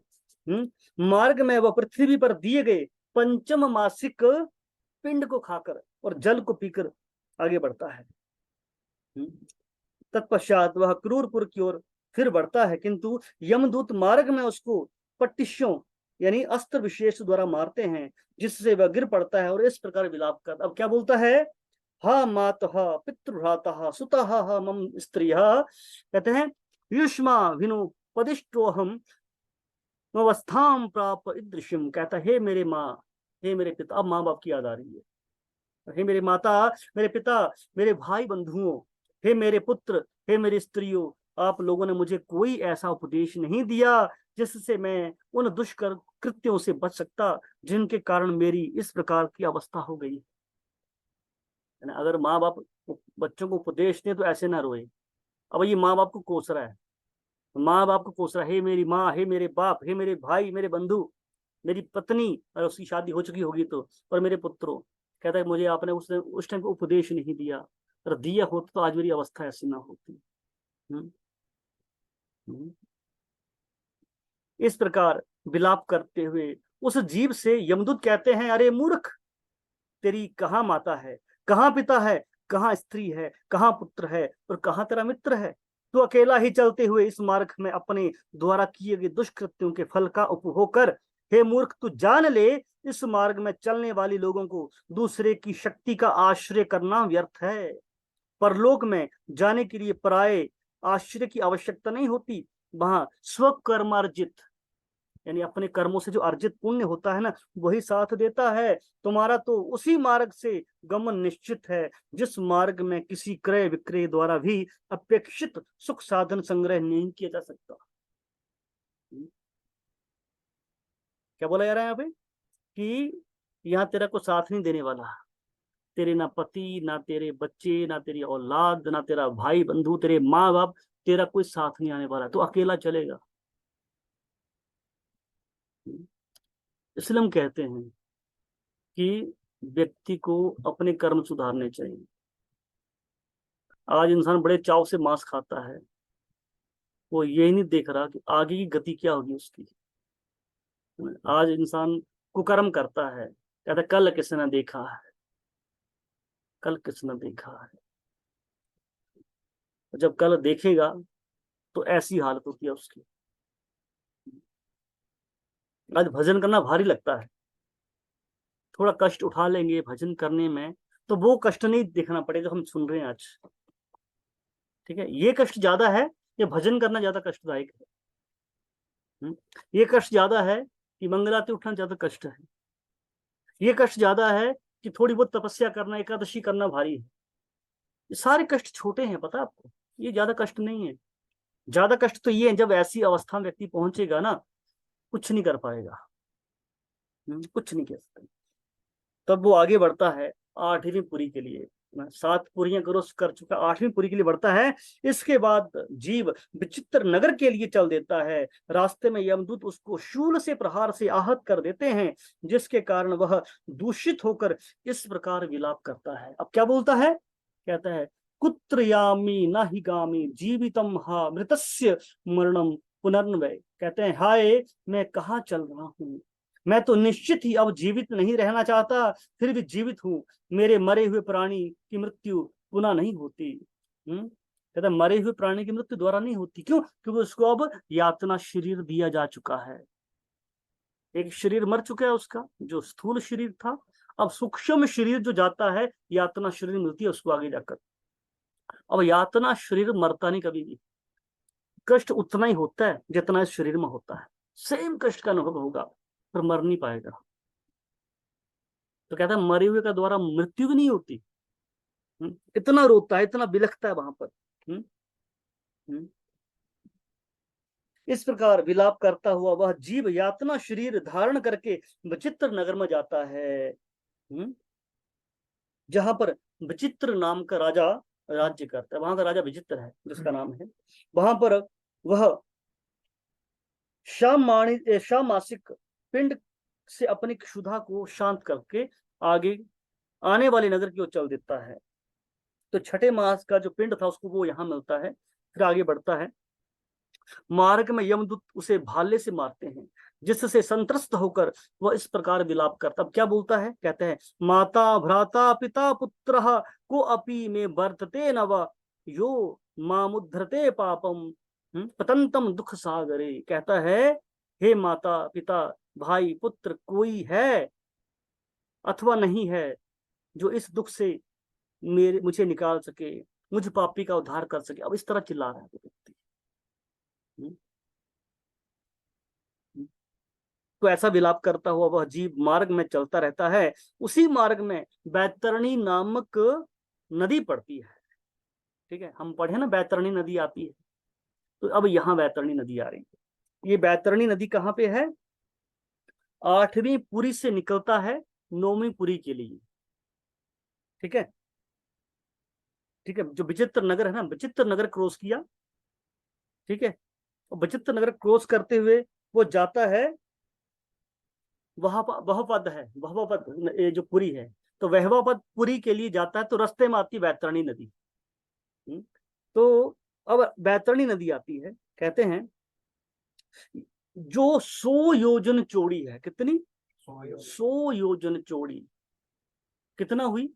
मार्ग में वह पृथ्वी पर दिए गए 5म मासिक पिंड को खाकर और जल को पीकर आगे बढ़ता है। तत्पश्चात वह क्रूरपुर की ओर फिर बढ़ता है, किंतु यमदूत मार्ग में उसको पट्टिशों यानी अस्त्र विशेष द्वारा मारते हैं, जिससे वह गिर पड़ता है और इस प्रकार विलाप कर। अब क्या बोलता है? हा मातः पितृभ्रातः सुतः मम स्त्रियः। कहते हैं, युष्मा विनुपदिष्टोहम अवस्थाम प्राप ईदृशम। कहता है, हे मेरे माँ, हे मेरे पिता। अब माँ बाप की याद आ रही है। हे मेरे माता, मेरे पिता, मेरे भाई बंधुओं, हे मेरे पुत्र, हे मेरी स्त्रियों, आप लोगों ने मुझे कोई ऐसा उपदेश नहीं दिया जिससे मैं उन दुष्कर कृत्यों से बच सकता जिनके कारण मेरी इस प्रकार की अवस्था हो गई। अगर माँ बाप बच्चों को उपदेश दें तो ऐसे ना रोए। अब ये माँ बाप को कोस रहा है, माँ बाप को कोस रहा है, हे मेरी माँ, हे मेरे बाप, हे मेरे भाई, मेरे बंधु, मेरी पत्नी, और उसकी शादी हो चुकी होगी तो, और मेरे पुत्रों। कहता है, मुझे आपने उस टाइम को उपदेश नहीं दिया, और दिया होता तो आज मेरी अवस्था ऐसी ना होती। हुँ? हुँ? इस प्रकार विलाप करते हुए उस जीव से यमदूत कहते हैं, अरे मूर्ख, तेरी कहाँ माता है, कहाँ पिता है, कहाँ स्त्री है, कहाँ पुत्र है, और कहाँ तेरा मित्र है? तू अकेला ही चलते हुए इस मार्ग में अपने द्वारा किए गए दुष्कृत्यों के फल का उपभोग कर। हे मूर्ख, तू जान ले, इस मार्ग में चलने वाले लोगों को दूसरे की शक्ति का आश्रय करना व्यर्थ है। परलोक में जाने के लिए पराये आश्रय की आवश्यकता नहीं होती। वहां स्वकर्मार्जित यानी अपने कर्मों से जो अर्जित पुण्य होता है ना, वही साथ देता है। तुम्हारा तो उसी मार्ग से गमन निश्चित है जिस मार्ग में किसी क्रय विक्रय द्वारा भी अपेक्षित सुख साधन संग्रह नहीं किया जा सकता। क्या बोला जा रहा है यहाँ पे? कि यहाँ तेरा को साथ नहीं देने वाला। तेरे ना पति, ना तेरे बच्चे, ना तेरी औलाद, ना तेरा भाई बंधु, तेरे माँ बाप, तेरा कोई साथ नहीं आने वाला। तो अकेला चलेगा। इसलिए हम कहते हैं कि व्यक्ति को अपने कर्म सुधारने चाहिए। आज इंसान बड़े चाव से मांस खाता है, वो यही नहीं देख रहा कि आगे की गति क्या होगी उसकी। आज इंसान कुकर्म करता है, कहता कल किसने देखा है, कल किसने देखा है। जब कल देखेगा तो ऐसी हालत होती है उसकी। आज भजन करना भारी लगता है, थोड़ा कष्ट उठा लेंगे भजन करने में, तो वो कष्ट नहीं देखना पड़ेगा हम सुन रहे हैं आज। ठीक है, ये कष्ट ज्यादा है, ये भजन करना ज्यादा कष्टदायक है। ये कष्ट ज्यादा है कि मंगलाते उठना ज्यादा कष्ट है। ये कष्ट ज्यादा है कि थोड़ी बहुत तपस्या करना, एकादशी करना भारी है। ये सारे कष्ट छोटे हैं, पता आपको, ये ज्यादा कष्ट नहीं है। ज्यादा कष्ट तो ये है जब ऐसी अवस्था में व्यक्ति पहुंचेगा ना, कुछ नहीं कर पाएगा। कुछ नहीं कह सकता। तब वो आगे बढ़ता है 8वीं पुरी के लिए। 7 पुरियां करो कर चुका, 8वीं पुरी के लिए बढ़ता है। इसके बाद जीव विचित्र नगर के लिए चल देता है। रास्ते में यमदूत उसको शूल से प्रहार से आहत कर देते हैं, जिसके कारण वह दूषित होकर इस प्रकार विलाप करता है। अब क्या बोलता है? कहता है, कुत्र यामी न हि गामी जीवितम हा मृतस्य मरणम पुनर्नवय, कहते हैं हाय मैं कहाँ चल रहा हूँ, मैं तो निश्चित ही अब जीवित नहीं रहना चाहता, फिर भी जीवित हूँ। मेरे मरे हुए प्राणी की मृत्यु पुनः नहीं होती। कहते हैं मरे हुए प्राणी की मृत्यु द्वारा नहीं होती। क्यों? क्योंकि उसको अब यातना शरीर दिया जा चुका है। एक शरीर मर चुका है उसका, जो स्थूल शरीर था। अब सूक्ष्म शरीर जो जाता है, यातना शरीर मिलती है उसको आगे जाकर। अब यातना शरीर मरता नहीं कभी भी, कष्ट उतना ही होता है जितना इस शरीर में होता है, सेम कष्ट का अनुभव होगा, पर मर नहीं पाएगा। तो कहता है मरे हुए का द्वारा मृत्यु भी नहीं होती। इतना रोता है, इतना बिलखता है वहां पर। हुँ? हुँ? इस प्रकार विलाप करता हुआ वह जीव यातना शरीर धारण करके विचित्र नगर में जाता है, जहां पर विचित्र नाम का राजा राज्य करता है। वहां का राजा विचित्र है जिसका नाम है। वहां पर वह शामासिक पिंड से अपनी क्षुधा को शांत करके आगे आने वाले नगर की ओर चल देता है। तो छठे मास का जो पिंड था उसको वो यहाँ मिलता है, फिर आगे बढ़ता है। मार्ग में यमदूत उसे भाले से मारते हैं, जिससे संत्रस्त होकर वह इस प्रकार विलाप करता। अब क्या बोलता है? कहते हैं माता भ्राता पिता पुत्र को अपि में वर्तते नव यो मामुद्धरते पापम पतंतम दुख सागरे। कहता है हे माता पिता भाई पुत्र कोई है अथवा नहीं है जो इस दुख से मुझे निकाल सके, मुझ पापी का उद्धार कर सके। अब इस तरह चिल्ला रहा है व्यक्ति। तो ऐसा विलाप करता हुआ वह जीव मार्ग में चलता रहता है। उसी मार्ग में बैतरणी नामक नदी पड़ती है। ठीक है, हम पढ़े ना बैतरणी नदी आती है, तो अब यहाँ बैतरणी नदी आ रही है। ये बैतरणी नदी कहाँ पे है? 8वीं पुरी से निकलता है 9वीं पुरी के लिए। ठीक है, ठीक है, जो विचित्र नगर है ना, विचित्र नगर क्रॉस किया। ठीक है, और विचित्र नगर क्रॉस करते हुए वो जाता है, वहपद है, वहपद ये जो पुरी है, तो वहवापद पुरी के लिए जाता है। तो रास्ते में आती बैतरणी नदी। तो अब बैतरणी नदी आती है, कहते हैं जो 100 योजन चौड़ी है। कितनी? 100 योजन चौड़ी। कितना हुई?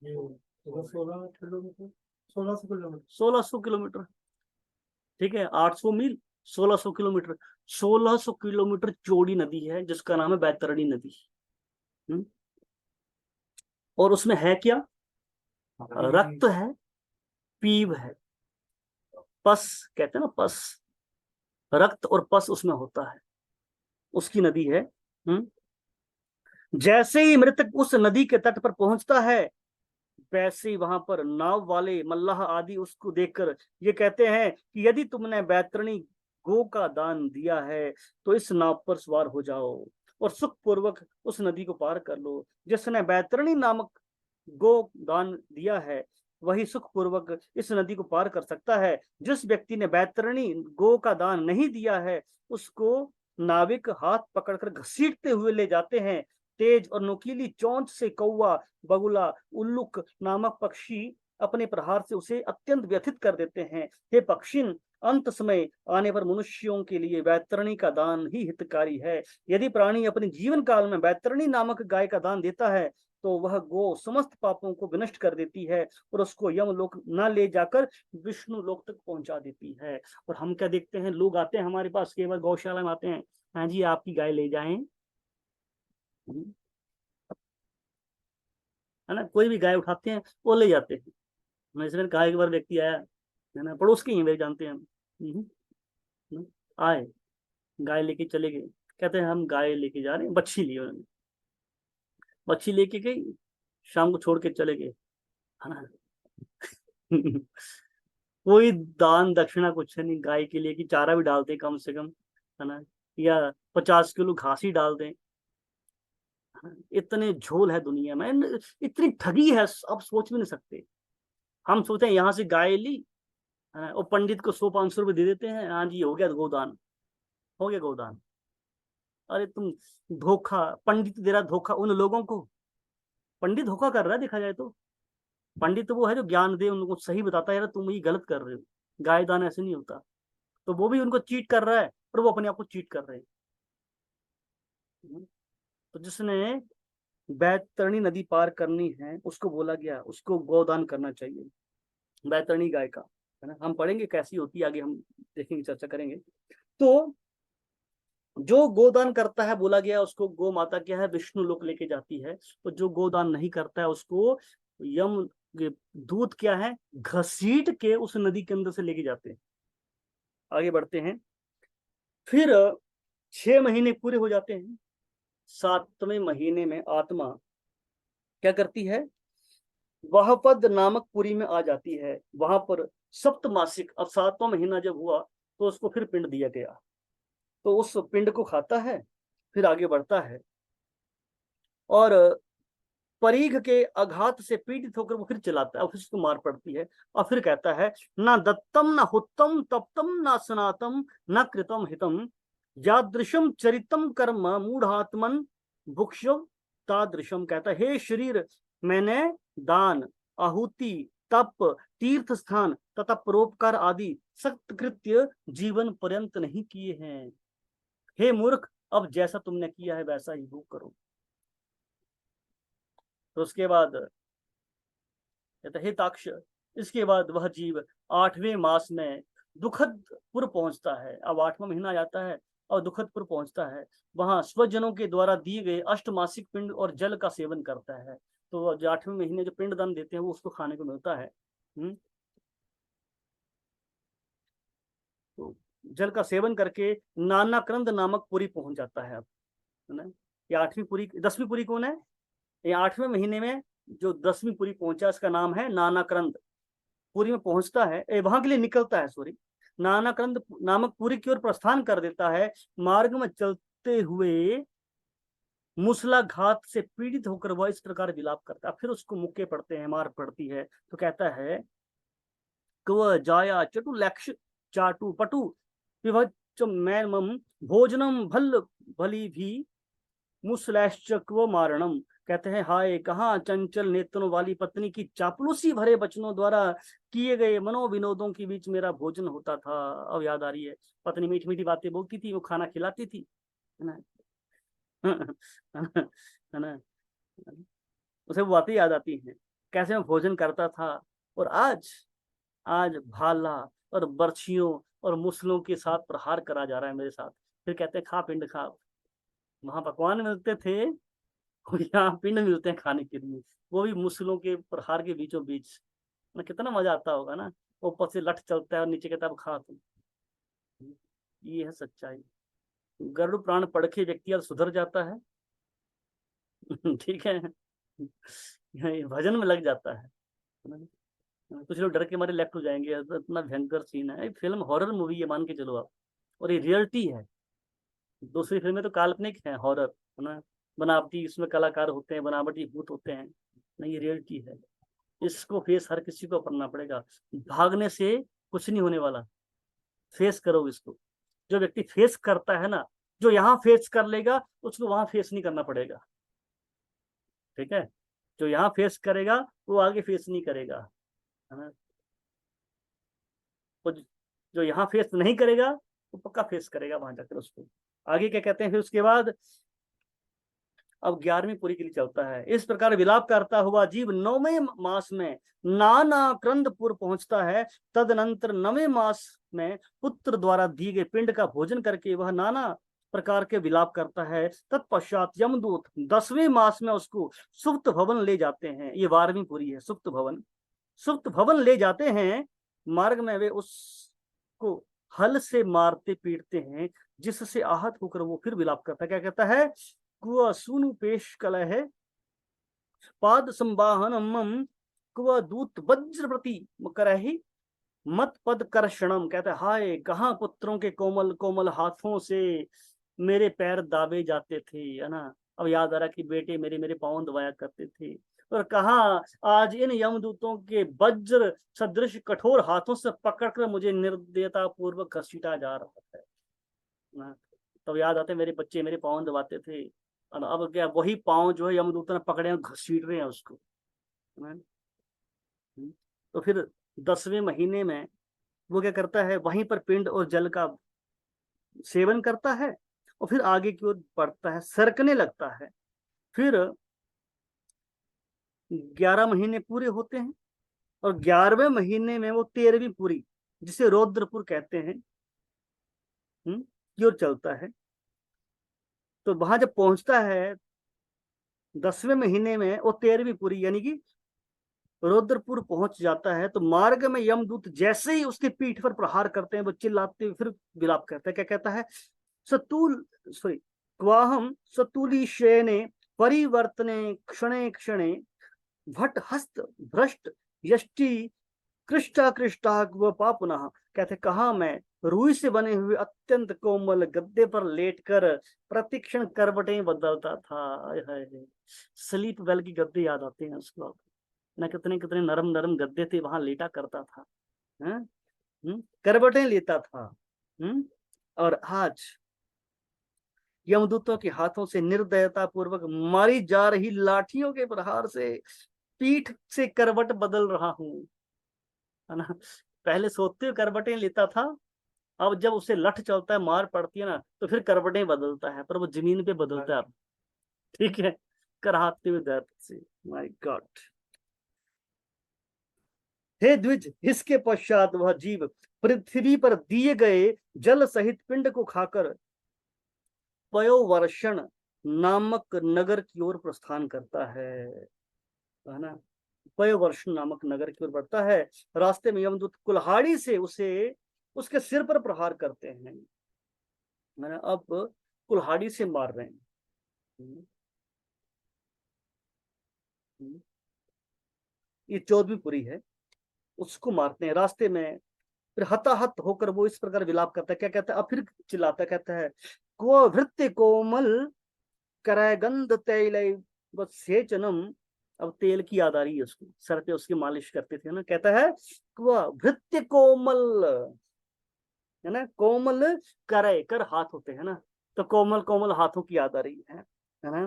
1600 किलोमीटर। 1600 किलोमीटर। ठीक है, 800 मील, 1600 किलोमीटर। 1600 किलोमीटर चौड़ी नदी है जिसका नाम है बैतरणी नदी। और उसमें है क्या? रक्त है, पीव है, पस कहते हैं ना, पस, रक्त और पस उसमें होता है, उसकी नदी है। जैसे ही मृतक उस नदी के तट पर पहुंचता है, वैसे ही वहां पर नाव वाले मल्लाह आदि उसको देखकर ये कहते हैं कि यदि तुमने बैतरणी गो का दान दिया है तो इस नाव पर सवार हो जाओ और सुखपूर्वक उस नदी को पार कर लो। जिसने बैतरणी नामक गो दान दिया है वही सुखपूर्वक इस नदी को पार कर सकता है। जिस व्यक्ति ने बैतरणी गो का दान नहीं दिया है उसको नाविक हाथ पकड़कर घसीटते हुए ले जाते हैं। तेज और नुकीली चोंच से कौवा, बगुला, उल्लुक नामक पक्षी अपने प्रहार से उसे अत्यंत व्यथित कर देते हैं। हे पक्षिन, अंत समय आने पर मनुष्यों के लिए बैतरणी का दान ही हितकारी है। यदि प्राणी अपने जीवन काल में बैतरणी नामक गाय का दान देता है तो वह गो समस्त पापों को विनष्ट कर देती है और उसको यमलोक न ले जाकर विष्णु लोक तक पहुंचा देती है। और हम क्या देखते हैं, लोग आते हैं हमारे पास, केवल गौशाला में आते हैं, हाँ जी आपकी गाय ले जाएं, है ना, कोई भी गाय उठाते हैं वो ले जाते हैं। मैं इसमें कहा एक बार व्यक्ति आया, है ना, पड़ोस के ही वे जानते हैं हम, आए, गाय लेके चले गए। कहते हैं हम गाय लेके जा रहे हैं, बच्ची ली उन्होंने, बच्ची लेके गई, शाम को छोड़ के चले गए, है ना। कोई दान दक्षिणा कुछ नहीं गाय के लिए कि चारा भी डालते कम से कम, है ना, या 50 किलो घास ही डाल दें। इतने झोल है दुनिया में, इतनी ठगी है, आप सोच भी नहीं सकते। हम सोचते हैं यहाँ से गाय ली, और पंडित को 100-500 रुपए दे देते हैं, हाँ जी हो गया गोदान, हो गया गोदान। अरे तुम, धोखा, पंडित दे रहा धोखा उन लोगों को, पंडित धोखा कर रहा है देखा जाए तो। पंडित तो वो है जो ज्ञान दे, उनको सही बताता है यार तुम ये गलत कर रहे हो, गाय दान ऐसे नहीं होता। तो वो भी उनको चीट कर रहा है और वो अपने आप को चीट कर रहे हैं। तो जिसने बैतरणी नदी पार करनी है उसको बोला गया उसको गोदान करना चाहिए, बैतरणी गाय का, है ना। हम पढ़ेंगे कैसी होती है आगे, हम देखेंगे, चर्चा करेंगे। तो जो गोदान करता है बोला गया उसको गो माता क्या है, विष्णु लोक लेके जाती है। तो जो गोदान नहीं करता है उसको यम दूत क्या है, घसीट के उस नदी के अंदर से लेके जाते हैं। आगे बढ़ते हैं। फिर 6 महीने पूरे हो जाते हैं। 7वें महीने में आत्मा क्या करती है, वहपद नामक पुरी में आ जाती है। वहां पर सप्तमासिक, अब 7वां महीना जब हुआ तो उसको फिर पिंड दिया गया। तो उस पिंड को खाता है, फिर आगे बढ़ता है और परीघ के आघात से पीड़ित होकर वो फिर चलाता है, फिर उसको मार पड़ती है। और फिर कहता है, ना दत्तम न हुत्तम तप्तम न सनातम न कृतम हितम यादृशम चरितम कर्म मूढ़ात्मन भुक्षव तादृशम। कहता है, हे शरीर, मैंने दान, आहुति, तप, तीर्थ स्थान तथा परोपकार आदि सक्त कृत्य जीवन पर्यंत नहीं किए हैं। हे मूर्ख, अब जैसा तुमने किया है वैसा ही भोग करो। तो उसके बाद कहता हे ताक्ष, इसके बाद वह जीव 8वें मास में दुखदपुर पहुंचता है। अब 8वां महीना जाता है और दुखदपुर पहुंचता है। वहां स्वजनों के द्वारा दिए गए अष्टमासिक पिंड और जल का सेवन करता है। तो जो 8वें महीने जो पिंड दान देते हैं वो उसको खाने को मिलता है। तो जल का सेवन करके नानाक्रंद नामक पुरी पहुंच जाता है। अब है ना, ये 8वीं पुरी, 10वीं पुरी कौन है, ये 8वें महीने में जो 10वीं पुरी पहुंचा इसका नाम है नानाक्रंद। पुरी में पहुंचता है, वहां के लिए निकलता है, सॉरी, नानाक्रंद नामक पुरी की ओर प्रस्थान कर देता है। मार्ग में चलते हुए मूसलाघात से पीड़ित होकर वह इस प्रकार विलाप करता है। फिर उसको मुक्के पड़ते हैं, मार पड़ती है। तो कहता है, क्व जाया चटु लक्ष्य चाटु पटु विभच मैनमम भोजनम भल भली भी मुसलैश्चक्व मारणम। कहते हैं, हाय, कहाँ चंचल नेत्रों वाली पत्नी की चापलूसी भरे वचनों द्वारा किए गए मनोविनोदों के बीच मेरा भोजन होता था। अब याद आ रही है, पत्नी मीठी मीठी बातें बोलती थी, वो खाना खिलाती थी, है ना। है ना, उसे वो बातें याद आती हैं, कैसे मैं भोजन करता था। और आज आज भाला और बर्छियों और मुसलों के साथ प्रहार करा जा रहा है मेरे साथ। फिर कहते हैं, खा पिंड खा। वहां पकवान मिलते थे और यहाँ पिंड मिलते हैं खाने के लिए, वो भी मुसलों के प्रहार के बीचों बीच। ना कितना मजा आता होगा ना, ऊपर से लठ चलता है और नीचे कहता है, खा तुम। ये है सच्चाई। गरुड़ प्राण पढ़ के व्यक्ति अब सुधर जाता है। ठीक है, भजन में लग जाता है। कुछ लोग डर के मारे लेफ्ट हो जाएंगे, इतना भयंकर सीन है। फिल्म हॉरर मूवी है, मान के चलो आप, और ये रियलिटी है। दूसरी फिल्में तो काल्पनिक है, हॉरर, है ना, बनावटी इसमें कलाकार होते हैं, बनावटी भूत होते हैं। नहीं, ये रियलिटी है। इसको फेस हर किसी को करना पड़ेगा, भागने से कुछ नहीं होने वाला। फेस करो इसको। जो व्यक्ति फेस करता है ना, जो यहाँ फेस कर लेगा उसको वहां फेस नहीं करना पड़ेगा। ठीक है, जो यहाँ फेस करेगा वो आगे फेस नहीं करेगा, है ना। तो जो यहाँ फेस नहीं करेगा वो पक्का फेस करेगा वहां जाकर उसको। आगे क्या कहते हैं फिर उसके बाद, अब 11वीं पुरी के लिए चलता है। इस प्रकार विलाप करता हुआ जीव 9वें मास में नाना क्रंदपुर पहुंचता है। तदनंतर 9वें मास में पुत्र द्वारा दिए गए पिंड का भोजन करके वह नाना प्रकार के विलाप करता है। तत्पश्चात यमदूत 10वें मास में उसको सुप्त भवन ले जाते हैं। ये 12वीं पुरी है, सुप्त भवन। सुप्त भवन ले जाते हैं। मार्ग में वे उसको हल से मारते पीटते हैं, जिससे आहत होकर वो फिर विलाप करता है। क्या कहता है, क्व सुनु पेश कलह पाद संवाहनम क्व दूत वज्र प्रति करहि मत पद कर्षणम। कहता है, हाय, कहाँ पुत्रों के कोमल कोमल हाथों से मेरे पैर दाबे जाते थे, है ना। अब याद आ रहा कि बेटे मेरे मेरे पांव दबाया करते थे। और कहाँ आज इन यमदूतों के वज्र सदृश कठोर हाथों से पकड़कर मुझे निर्दयता पूर्वक घसीटा जा रहा है ना। तब याद आते मेरे बच्चे मेरे पांव दबाते थे, और अब क्या वही पांव जो है यमदूतों ने पकड़े हैं, घसीट रहे हैं उसको। तो फिर 10वें महीने में वो क्या करता है, वहीं पर पिंड और जल का सेवन करता है और फिर आगे की ओर बढ़ता है, सरकने लगता है। फिर 11 महीने पूरे होते हैं और 11वें महीने में वो 13वीं पूरी, जिसे रौद्रपुर कहते हैं, की ओर चलता है। तो वहां जब पहुंचता है 10वें महीने में, वो 13वीं पूरी यानी कि रौद्रपुर पहुंच जाता है, तो मार्ग में यमदूत जैसे ही उसकी पीठ पर प्रहार करते हैं, वो चिल्लाते हुए फिर विलाप करता है। क्या कहता है, सतूल सॉरी क्वाहम सतुली शयने परिवर्तने क्षणे क्षणे भट हस्त भ्रष्ट यष्टि कृष्टा कृष्टा व पापुनः। कहते कहा मैं रुई से बने हुए अत्यंत कोमल गद्दे पर लेटकर प्रतिक्षण करवटें बदलता था। हाय हाय, स्लीप वेल की गद्दे याद आते हैं उसको, ना कितने कितने नरम नरम गद्दे थे, वहां लेटा करता था, करवटें लेता था। और आज यमदूतों के हाथों से निर्दयता पूर्वक मारी जा रही लाठियों के प्रहार से पीठ से करवट बदल रहा हूं, है ना। पहले सोते हुए करवटें लेता था, अब जब उसे लठ चलता है, मार पड़ती है ना, तो फिर करवटें बदलता है, पर वो जमीन पे बदलता है। ठीक है, कराहते हुए दर्द से। My God. हे द्विज, इसके पश्चात वह जीव पृथ्वी पर दिए गए जल सहित पिंड को खाकर पयोवर्षण नामक नगर की ओर प्रस्थान करता है ना। पयोवर्षण नामक नगर की ओर बढ़ता है। रास्ते में यमदूत कुल्हाड़ी से उसे उसके सिर पर प्रहार करते हैं, मैंने अब कुल्हाड़ी से मार रहे हैं। ये 14वीं पुरी है, उसको मारते हैं रास्ते में। फिर हताहत होकर वो इस प्रकार विलाप करता है। क्या कहता है, अब फिर चिल्लाता, कहता है को भृत्य कोमल करैगंध तैल सेचनम। अब तेल की याद आ रही है उसको, सर पे उसकी मालिश करते थे ना। कहता है वह भृत्य कोमल, है ना, कोमल करे कर हाथ होते हैं ना, तो कोमल कोमल हाथों की याद आ रही है ना।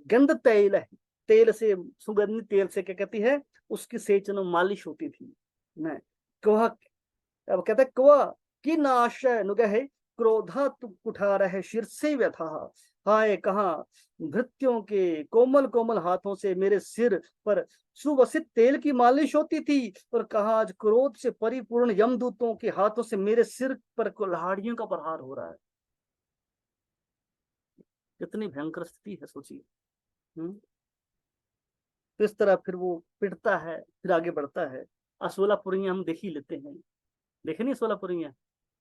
गंध तैल है, तेल से, सुगंधित तेल से क्या कहती है, उसकी सेचन मालिश होती थी ना। कह, अब कहता है कह कि नाशय नुगह क्रोधा कुठार है शीर्षे व्यथा। हाय कहा भृत्यों के कोमल कोमल हाथों से मेरे सिर पर सुवसित तेल की मालिश होती थी, और कहा आज क्रोध से परिपूर्ण यमदूतों के हाथों से मेरे सिर पर कुल्हाड़ियों का प्रहार हो रहा है। कितनी भयंकर स्थिति है, सोचिए। तो इस तरह फिर वो पिटता है, फिर आगे बढ़ता है। 16 पुरियां हम देख ही लेते हैं, देखे नहीं 16 पुरियां,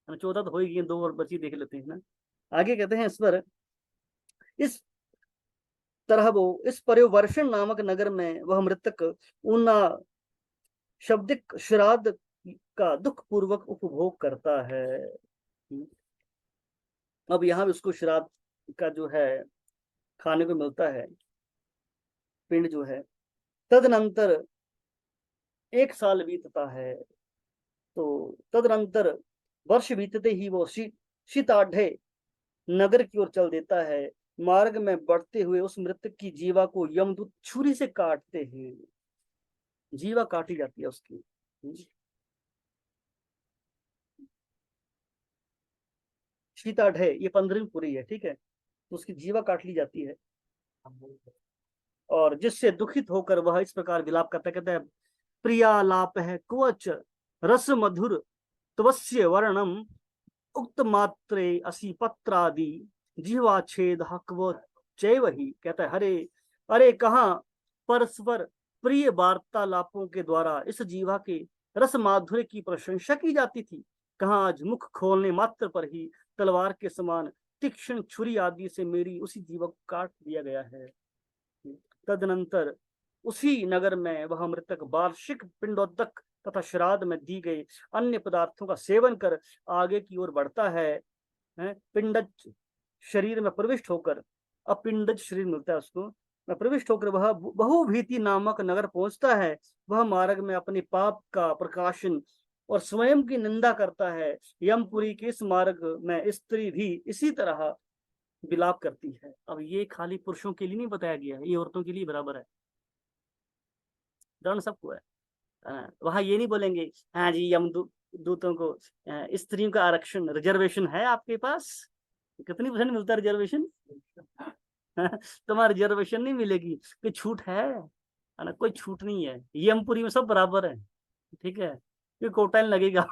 14 तो हो ही गई, 2 और बची, देख लेते हैं ना। आगे कहते हैं इस पर, इस तरह वो इस पर्यवर्षण नामक नगर में वह मृतक उना शब्दिक श्राद्ध का दुख पूर्वक उपभोग करता है। अब यहाँ भी उसको श्राद्ध का जो है खाने को मिलता है, पिंड जो है। तदनंतर 1 साल बीतता है, तो तदनंतर वर्ष बीतते ही वो शीताढ़ नगर की ओर चल देता है। मार्ग में बढ़ते हुए उस मृतक की जीवा को यमदूत छुरी से काटते हैं, जीवा काटी जाती है उसकी। शीताढ़ ये 15वीं पुरी है, ठीक है, तो उसकी जीवा काट ली जाती है। और जिससे दुखित होकर वह इस प्रकार विलाप करता, कहता है प्रिया लाप है कुवच रस मधुर त्वस्य वर्णम उक्त मात्रे असी पत्रादि जीवा छेद हकव चैव ही। कहता है हरे, अरे कहाँ परस्पर प्रिय वार्तालापों के द्वारा इस जीवा के रस माधुर्य की प्रशंसा की जाती थी, कहाँ आज मुख खोलने मात्र पर ही तलवार के समान तीक्ष्ण छुरी आदि से मेरी उसी जीवा को काट दिया गया है। तदनंतर उसी नगर में वह मृतक वार्षिक पिंडोदक तथा श्राद्ध में दी गई अन्य पदार्थों का सेवन कर आगे की ओर बढ़ता है। पिंडज शरीर में प्रविष्ट होकर, अपिंडज शरीर मिलता है उसको, में प्रविष्ट होकर वह बहुभीति नामक नगर पहुंचता है। वह मार्ग में अपने पाप का प्रकाशन और स्वयं की निंदा करता है। यमपुरी के इस मार्ग में स्त्री भी इसी तरह विलाप करती है। अब ये खाली पुरुषों के लिए नहीं बताया गया है, ये औरतों के लिए बराबर है, दंड सबको है। वहां ये नहीं बोलेंगे हाँ जी दूतों को स्त्रियों का आरक्षण, रिजर्वेशन है आपके पास? कितनी परसेंट मिलता है रिजर्वेशन? तुम्हारा रिजर्वेशन नहीं मिलेगी, कोई छूट है ना? कोई छूट नहीं है। यमपुरी में सब बराबर है, ठीक है? कोई कोटा नहीं लगेगा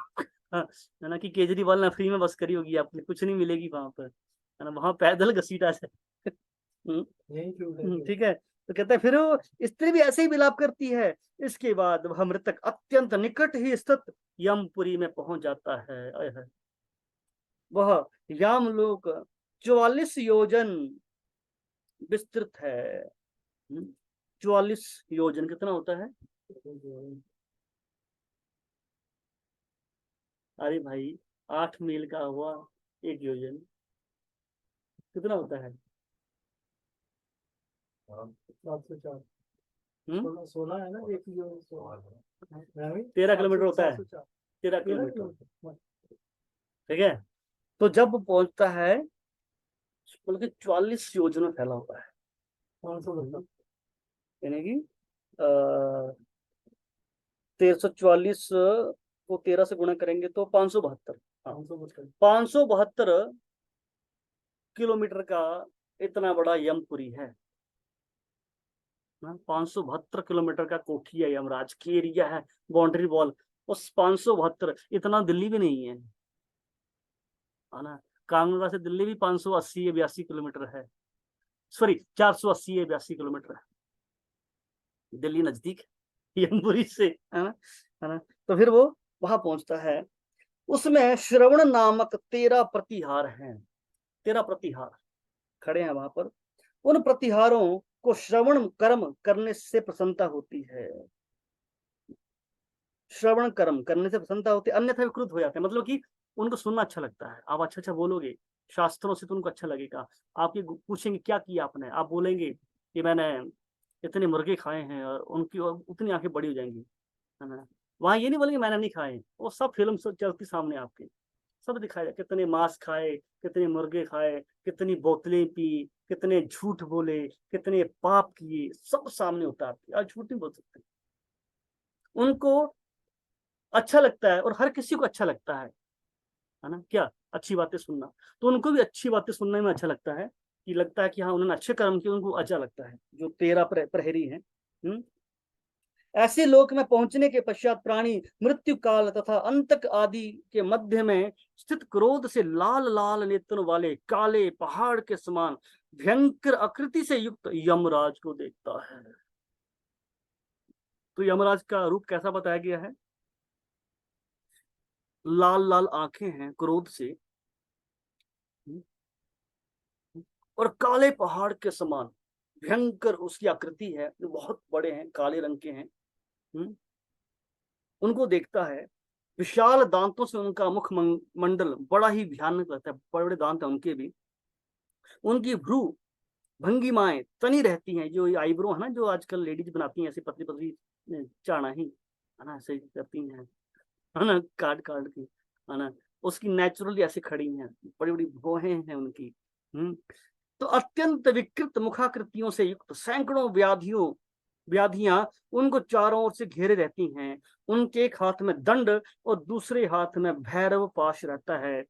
है ना, कि केजरीवाल ने फ्री में बस करी होगी आपके लिए, कुछ नहीं मिलेगी वहां पर, है ना? वहां पैदल घसीटा जाए। ठीक है। तो कहता है फिर वो स्त्री भी ऐसे ही विलाप करती है। इसके बाद वह मृतक अत्यंत निकट ही स्थित यमपुरी में पहुंच जाता है। वह यामलोक 44 योजन विस्तृत है। 44 योजन कितना होता है? अरे भाई 8 मील का हुआ 1 योजन, कितना होता है? 704 16 है ना, 13 किलोमीटर होता है, 13 किलोमीटर, ठीक है। तो जब वो पहुंचता है, बल्कि 44 योजन में फैला होता है, 500 यानी कि 1344 को 13 से गुणा करेंगे तो 572, 572 किलोमीटर का इतना बड़ा यमपुरी है। 572 किलोमीटर का कोठी है, यमराज की एरिया है, बाउंड्री वॉल। उस 572, इतना दिल्ली भी नहीं है ना? कांगड़ा से दिल्ली भी 580 या 82 किलोमीटर है, सॉरी 480 या 82 किलोमीटर है। दिल्ली नजदीक यमपुरी से, है ना? है ना? तो फिर वो वहां पहुंचता है। उसमें श्रवण नामक 13 प्रतिहार हैं। 13 प्रतिहार खड़े हैं वहां पर। उन प्रतिहारों को श्रवण कर्म करने से प्रसन्नता होती है। श्रवण कर्म करने से प्रसन्नता होती है, अन्यथा विकृत हो जाते हैं। मतलब कि उनको सुनना अच्छा लगता है, आप अच्छा अच्छा बोलोगे शास्त्रों से तो उनको अच्छा लगेगा। आप ये पूछेंगे क्या किया आपने, आप बोलेंगे कि मैंने इतने मुर्गे खाए हैं, और उनकी उतनी आंखें बड़ी हो जाएंगी, है ना? वहां ये नहीं बोलेंगे मैंने नहीं खाए, वो सब फिल्म सब चलती सामने आपके, सब दिखाया जाए, कितने मांस खाए, कितने मुर्गे खाए, कितनी बोतलें पी, कितने झूठ बोले, कितने पाप किए, सब सामने होता है आपके। आज झूठ नहीं बोल सकते। उनको अच्छा लगता है, और हर किसी को अच्छा लगता है ना? क्या अच्छी बातें सुनना, तो उनको भी अच्छी बातें सुनने में अच्छा लगता है, कि लगता है कि हाँ उन्होंने अच्छे कर्म किए, उनको अच्छा लगता है। जो 13 प्रहरी हैं। ऐसे लोक में पहुंचने के पश्चात प्राणी मृत्यु काल तथा अंतक आदि के मध्य में स्थित क्रोध से लाल लाल नेत्रों वाले काले पहाड़ के समान भयंकर आकृति से युक्त यमराज को देखता है। तो यमराज का रूप कैसा बताया गया है? लाल लाल आंखें हैं क्रोध से, और काले पहाड़ के समान भयंकर उसकी आकृति है, जो बहुत बड़े हैं, काले रंग के हैं। उनको देखता है। विशाल दांतों से उनका मुख मंडल बड़ा ही भयानक लगता है, बड़े बड़े दांत हैं उनके भी। उनकी भ्रू भंगिमाएं तनी रहती हैं, जो आईब्रो है ना, जो आजकल लेडीज बनाती हैं, ऐसी पतली पतली चाणा ही, है ना, ऐसे करती हैं, है ना, काट काट की, है ना, उसकी नेचुरली ऐसे खड़ी हैं, बड़ी बड़ी भौहें हैं उनकी। तो अत्यंत विकृत मुखाकृतियों से युक्त सैकड़ों व्याधियां उनको चारों ओर से घेरे रहती हैं। उनके एक हाथ में दंड और दूसरे हाथ में भैरव पाश रहता है।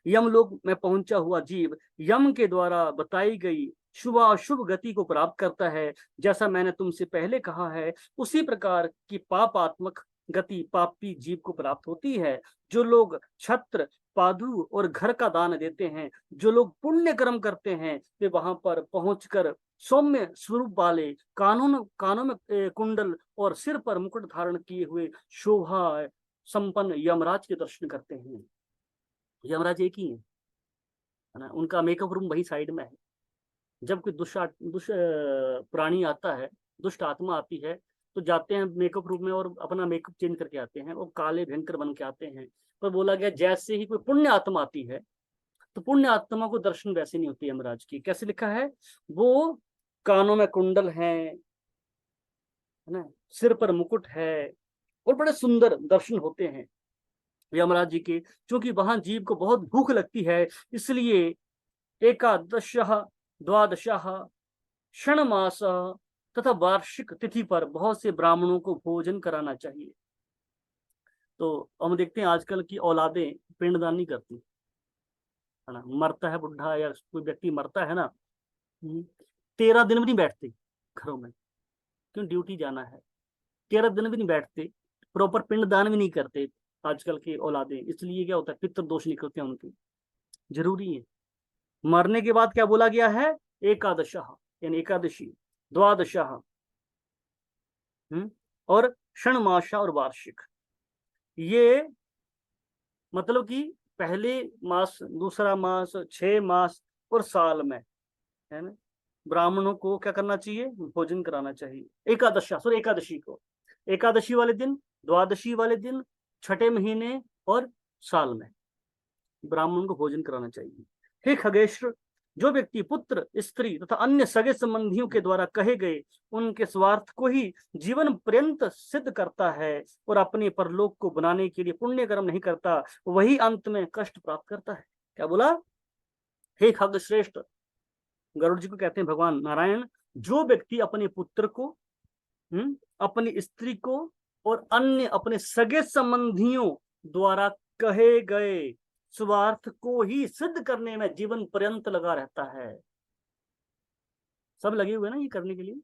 यमलोक में पहुंचा हुआ जीव यम के द्वारा बताई गई शुभ अशुभ गति को प्राप्त करता है। जैसा मैंने तुमसे पहले कहा है, उसी प्रकार की पापात्मक गति पापी जीव को प्राप्त होती है। जो लोग छत्र पादु और घर का दान देते हैं, जो लोग पुण्य कर्म करते हैं, वे वहां पर पहुंचकर सौम्य स्वरूप वाले कानों में कुंडल और सिर पर मुकुट धारण किए हुए शोभा संपन्न यमराज के दर्शन करते हैं। यमराज एक ही है ना? उनका मेकअप रूम वही साइड में है। जब कोई दुष्ट प्राणी आता है, दुष्ट आत्मा आती है, तो जाते हैं मेकअप रूम में और अपना मेकअप चेंज करके आते हैं, वो काले भयंकर बन के आते हैं। पर बोला गया जैसे ही कोई पुण्य आत्मा आती है, तो पुण्य आत्मा को दर्शन वैसे नहीं होती यमराज की। कैसे लिखा है? वो कानों में कुंडल है ना, सिर पर मुकुट है, और बड़े सुंदर दर्शन होते हैं यमराज जी के। क्योंकि वहां जीव को बहुत भूख लगती है, इसलिए एकादशः द्वादशः षण्मास तथा वार्षिक तिथि पर बहुत से ब्राह्मणों को भोजन कराना चाहिए। तो हम देखते हैं आजकल की औलादें पिंडदान नहीं करती है ना। मरता है बुढ़ा या कोई व्यक्ति मरता है ना, 13 दिन भी नहीं बैठते घरों में, क्यों, ड्यूटी जाना है, 13 दिन भी नहीं बैठते, प्रॉपर पिंडदान भी नहीं करते आजकल की औलादें। इसलिए क्या होता है, पितृ दोष निकलते हैं उनके। जरूरी है। मरने के बाद क्या बोला गया है, एकादशः यानी एकादशी, द्वादशः, और षण्मासा और वार्षिक। ये मतलब कि पहले मास, दूसरा मास, 6 मास और साल में, है ना, ब्राह्मणों को क्या करना चाहिए, भोजन कराना चाहिए। एकादशा सॉरी एकादशी को, एकादशी वाले दिन, द्वादशी वाले दिन, छठे महीने और साल में ब्राह्मणों को भोजन कराना चाहिए। हे खगेश्वर, जो व्यक्ति पुत्र, स्त्री तथा अन्य सगे संबंधियों के द्वारा कहे गए उनके स्वार्थ को ही जीवन पर्यंत सिद्ध करता है और अपने परलोक को बनाने के लिए पुण्य कर्म नहीं करता, वही अंत में कष्ट प्राप्त करता है। क्या बोला, हे खगश्रेष्ठ, गरुड़ जी को कहते हैं भगवान नारायण, जो व्यक्ति अपने पुत्र को, अपनी स्त्री को और अन्य अपने सगे संबंधियों द्वारा कहे गए स्वार्थ को ही सिद्ध करने में जीवन पर्यंत लगा रहता है। सब लगे हुए ना ये करने के लिए।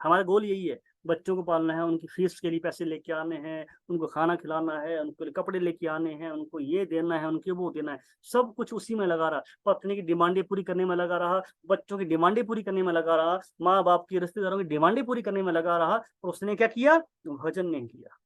हमारा गोल यही है, बच्चों को पालना है, उनकी फीस के लिए पैसे लेके आने हैं, उनको खाना खिलाना है, उनको कपड़े लेके आने हैं, उनको ये देना है, उनके वो देना है, सब कुछ उसी में लगा रहा। पत्नी की डिमांडें पूरी करने में लगा रहा, बच्चों की डिमांडें पूरी करने में लगा रहा, माँ बाप की, रिश्तेदारों की डिमांडें पूरी करने में लगा रहा, और उसने क्या किया, भजन नहीं किया।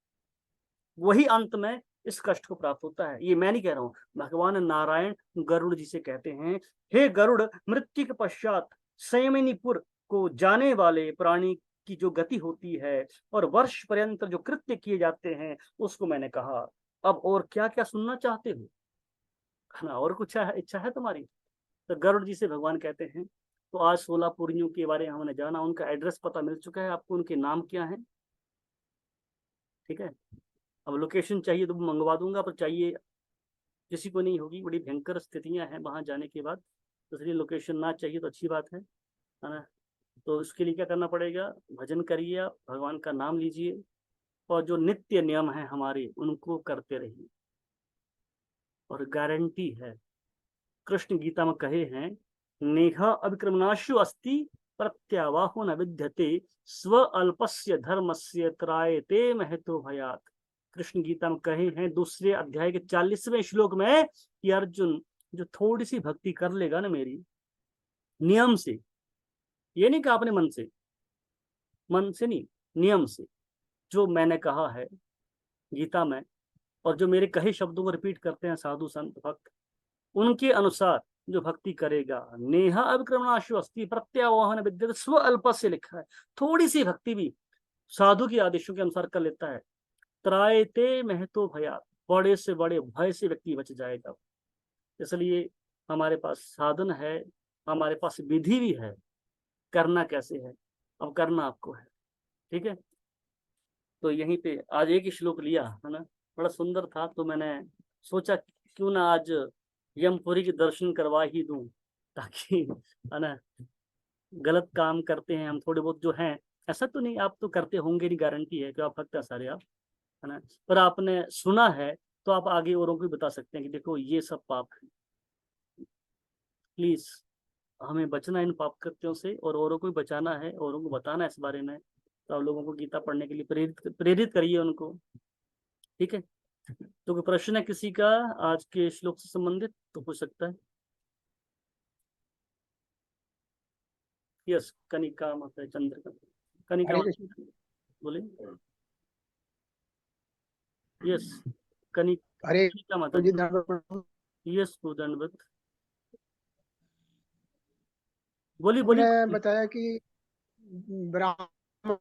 वही अंत में इस कष्ट को प्राप्त होता है। ये मैं नहीं कह रहा हूं, भगवान नारायण गरुड़ जी से कहते हैं, हे गरुड़, मृत्यु के पश्चात संयमिनीपुर को जाने वाले प्राणी की जो गति होती है और वर्ष पर्यंत जो कृत्य किए जाते हैं उसको मैंने कहा। अब और क्या क्या सुनना चाहते हो, है ना, और कुछ इच्छा है तुम्हारी। तो गरुड़ जी से भगवान कहते हैं, तो आज 16 पुरियों के बारे में हमने जाना, उनका एड्रेस पता मिल चुका है आपको, उनके नाम क्या है, ठीक है। अब लोकेशन चाहिए तो मंगवा दूंगा, पर चाहिए किसी को नहीं होगी, बड़ी भयंकर स्थितियां हैं वहां जाने के बाद, तो इसलिए लोकेशन ना चाहिए तो अच्छी बात है ना। तो उसके लिए क्या करना पड़ेगा, भजन करिए, आप भगवान का नाम लीजिए, और जो नित्य नियम है हमारे उनको करते रहिए, और गारंटी है, कृष्ण गीता में कहे हैं, नेहा अविक्रमणाशु अस्ति प्रत्यावाहो न विद्यते स्व अल्पस्य धर्मस्य त्रायते महतो भयात। कृष्ण गीता में कहे हैं दूसरे अध्याय के 40वें श्लोक में कि अर्जुन, जो थोड़ी सी भक्ति कर लेगा ना मेरी, नियम से, ये नहीं कहा अपने मन से, मन से नहीं, नियम से, जो मैंने कहा है गीता में, और जो मेरे कहे शब्दों को रिपीट करते हैं साधु संत भक्त, उनके अनुसार जो भक्ति करेगा, नेहा अविक्रमणाशु अस्ति प्रत्यावाहन विद्यते स्व अल्प से लिखा है, थोड़ी सी भक्ति भी साधु के आदेशों के अनुसार कर लेता है, त्रायते महतो भया, बड़े से बड़े भय से व्यक्ति बच जाएगा। इसलिए हमारे पास साधन है, हमारे पास विधि भी है, करना कैसे है, अब करना आपको है, ठीक है। तो यहीं पे आज एक ही श्लोक लिया है ना, बड़ा सुंदर था, तो मैंने सोचा क्यों ना आज यमपुरी के दर्शन करवा ही दूं, ताकि, है ना, गलत काम करते हैं हम थोड़े बहुत जो हैं, ऐसा तो नहीं आप तो करते होंगे, नहीं गारंटी है कि आप भक्त हैं सारे आप, है ना, पर आपने सुना है तो आप आगे औरों को भी बता सकते हैं कि देखो ये सब पाप है। प्लीज हमें बचना इन पाप कृत्यों से, और औरों को भी बचाना है, औरों को बताना है इस बारे में, तो आप लोगों को गीता पढ़ने के लिए प्रेरित करिए उनको, ठीक है। तो कोई प्रश्न है किसी का आज के श्लोक से संबंधित तो हो सकता है। यस, कनिका माता, चंद्र कनिका माता बोले, यस, अरे कनिका माता जी, जी, यस दंडवत, बोली बोली। ने बताया कि ब्राह्मण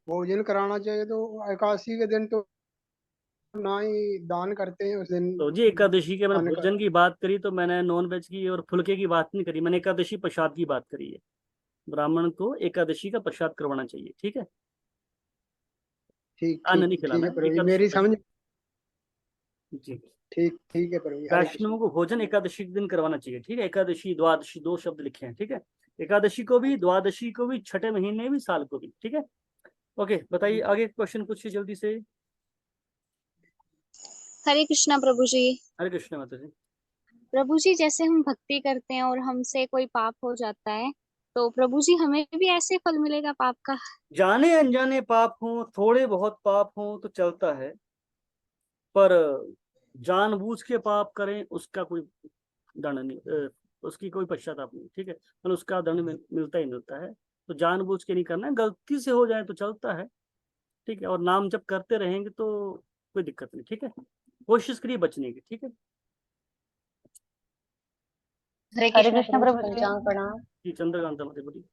भोजन कराना चाहिए, तो एकादशी के दिन तो ना ही दान करते हैं उस दिन। तो जी एकादशी के मैंने अन्न भोजन की बात करी, तो मैंने नॉन वेज की और फुलके की बात नहीं करी, मैंने एकादशी प्रसाद की बात करी है। ब्राह्मण को एकादशी का प्रसाद करवाना चाहिए, ठीक है, ठीक अन्न ठीक नहीं ठीक खिलाना है है, प्रभु जी, एकादशी मेरी समझ। जी। ठीक ठीक है प्रभु जी, हरे कृष्ण। वैष्णवों को भोजन एकादशी के दिन करवाना चाहिए, ठीक है, एकादशी द्वादशी 2 शब्द लिखे हैं, ठीक है, एकादशी को भी, द्वादशी को भी, छठे महीने भी, साल को भी, ठीक है। ओके, बताइए आगे क्वेश्चन पूछिए जल्दी से। हरे कृष्णा प्रभु जी। हरे कृष्ण माता जी। प्रभु जी, जैसे हम भक्ति करते हैं और हमसे कोई पाप हो जाता है, तो प्रभु जी हमें भी ऐसे फल मिलेगा पाप का? जाने अनजाने पाप हो, थोड़े बहुत पाप हो तो चलता है, पर जानबूझ के पाप करें उसका कोई दंड नहीं, उसकी कोई पश्चाताप नहीं, ठीक है, मतलब उसका दंड मिलता ही मिलता है। तो जानबूझ के नहीं करना है, गलती से हो जाए तो चलता है, ठीक है, और नाम जब करते रहेंगे तो कोई दिक्कत नहीं, ठीक है, कोशिश करिए बचने की, ठीक है। हरे कृष्णा प्रभु जी, पंचांग प्रणाम। जी चंद्रकांता मते बोलिए।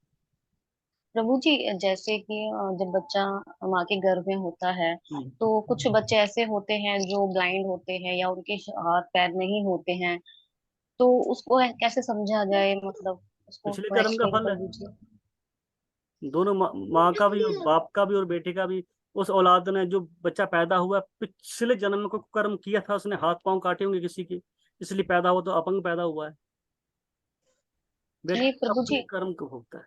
प्रभु जी, जैसे कि जब बच्चा माँ के गर्भ में होता है, तो कुछ बच्चे ऐसे होते हैं जो ब्लाइंड होते हैं या उनके हाथ पैर नहीं होते हैं, तो उसको कैसे समझा जाए, मतलब उसको पिछले थोड़ा कर्म का एक्सप्लेन फल कर है, दीजिए। दोनों माँ का भी और बाप का भी और बेटे का भी। उस औलाद ने, जो बच्चा पैदा हुआ, पिछले जन्म में कोई कर्म किया था, उसने हाथ पांव काटे होंगे किसी के, इसलिए पैदा हुआ, तो अपंग पैदा हुआ है। नहीं बेटा प्रभु अपने जी। कर्म को भोगता है।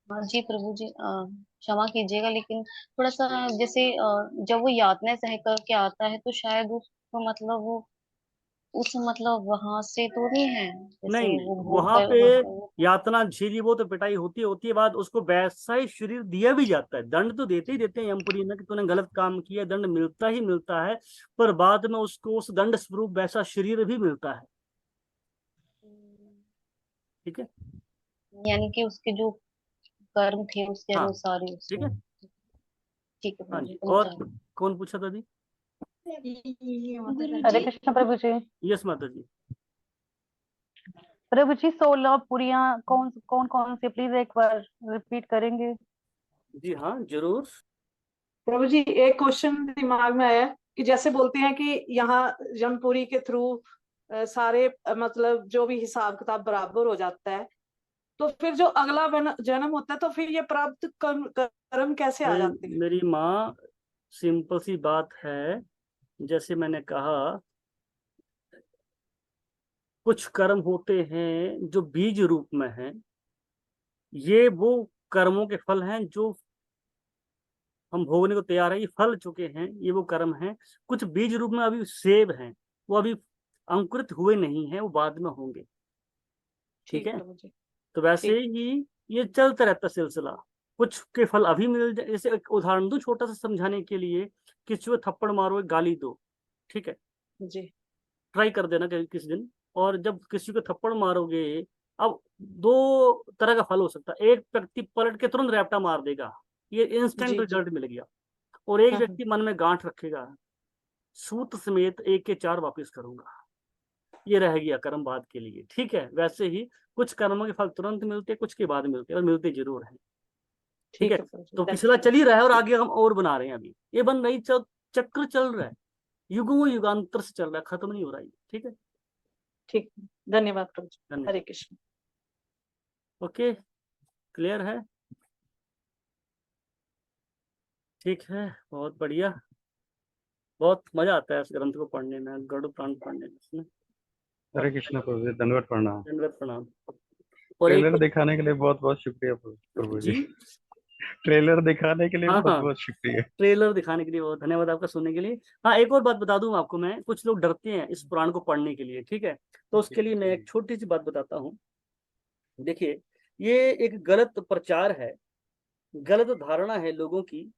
हाँ जी प्रभु जी, क्षमा कीजिएगा, लेकिन थोड़ा सा जैसे जब वो यातनाएं सह करके आता है, तो शायद उसको मतलब वो उस मतलब वहां से तो नहीं है, नहीं जैसे नहीं, वो भोग वहां कर पे वहाँ। यातना झेली, वो तो पिटाई होती होती है, बाद उसको वैसा ही शरीर दिया भी जाता है। दंड तो देते ही देते हैं यमपुरी में कि तूने गलत काम किया, दंड मिलता ही मिलता है, पर बाद में उसको उस दंड स्वरूप वैसा शरीर भी मिलता है, ठीक है। यानी कि उसके जो कर्म थे उसके हाँ अनुसार ही ठीक उसको। है। ठीक है हाँ प्रभु जी, जी, और पंचांग। कौन पूछा था जी? हरे कृष्ण प्रभु जी। यस माता जी। प्रभु जी 16 पुरियां कौन कौन कौन सी, प्लीज एक बार रिपीट करेंगे? जी हाँ जरूर। प्रभु जी, एक क्वेश्चन दिमाग में आया कि जैसे बोलते हैं कि यहाँ जमपुरी के थ्रू सारे मतलब जो भी हिसाब किताब बराबर हो जाता है, तो फिर जो अगला जन्म होता है, तो फिर ये प्राप्त कर्म कैसे आ जाते हैं? मेरी माँ, सिंपल सी बात है, जैसे मैंने कहा, कुछ कर्म होते हैं जो बीज रूप में हैं, ये वो कर्मों के फल हैं जो हम भोगने को तैयार है, ये फल चुके हैं, ये वो कर्म हैं। कुछ बीज रूप में अभी सेब हैं, वो अभी अंकुरित हुए नहीं है, वो बाद में होंगे, ठीक ठीक है। प्रभु जी। तो वैसे ठीक। ही ये चलता रहता सिलसिला। कुछ के फल अभी मिल जाए, जैसे एक उदाहरण दूं छोटा सा समझाने के लिए, किसी को थप्पड़ मारो, एक गाली दो, ठीक है, जी ट्राई कर देना किसी दिन। और जब किसी को थप्पड़ मारोगे, अब दो तरह का फल हो सकता है, एक व्यक्ति पलट के तुरंत रैप्टा मार देगा, ये इंस्टेंट जी जी। रिजल्ट मिल गया, और एक हाँ हाँ। व्यक्ति मन में गांठ रखेगा, सूत समेत एक के चार वापिस करूंगा, ये रह गया कर्म बाद के लिए, ठीक है। वैसे ही कुछ कर्मों के फल तुरंत मिलते, कुछ के बाद मिलते, और मिलते जरूर हैं, ठीक है। ठीक है प्रभु जी, तो पिछला धन्यवाद। चल ही रहा है, और आगे हम और बना रहे हैं, अभी ये बन रही चक्र चल रहा है, युगों युगांतर से चल रहा है, खत्म नहीं हो रहा है, ठीक है। ठीक, धन्यवाद प्रभु जी। धन्यवाद। हरे कृष्ण। ओके, क्लियर है, ठीक है, बहुत बढ़िया। बहुत मजा आता है इस ग्रंथ को पढ़ने में, गरुड़ पुराण पढ़ने में इसमें। हरे कृष्ण प्रभु जी, दंडवत प्रणाम। दंडवत प्रणाम। और एक ट्रेलर दिखाने के लिए बहुत बहुत शुक्रिया प्रभु जी। जी, ट्रेलर दिखाने के लिए हाँ बहुत हाँ, बहुत शुक्रिया। ट्रेलर दिखाने के लिए बहुत धन्यवाद आपका, सुनने के लिए। हाँ, एक और बात बता दूं आपको मैं, कुछ लोग डरते हैं इस पुराण को पढ़ने के लिए, ठीक है, तो उसके लिए मैं एक छोटी सी बात बताता हूँ। देखिए, ये एक गलत प्रचार है, गलत धारणा है लोगों की,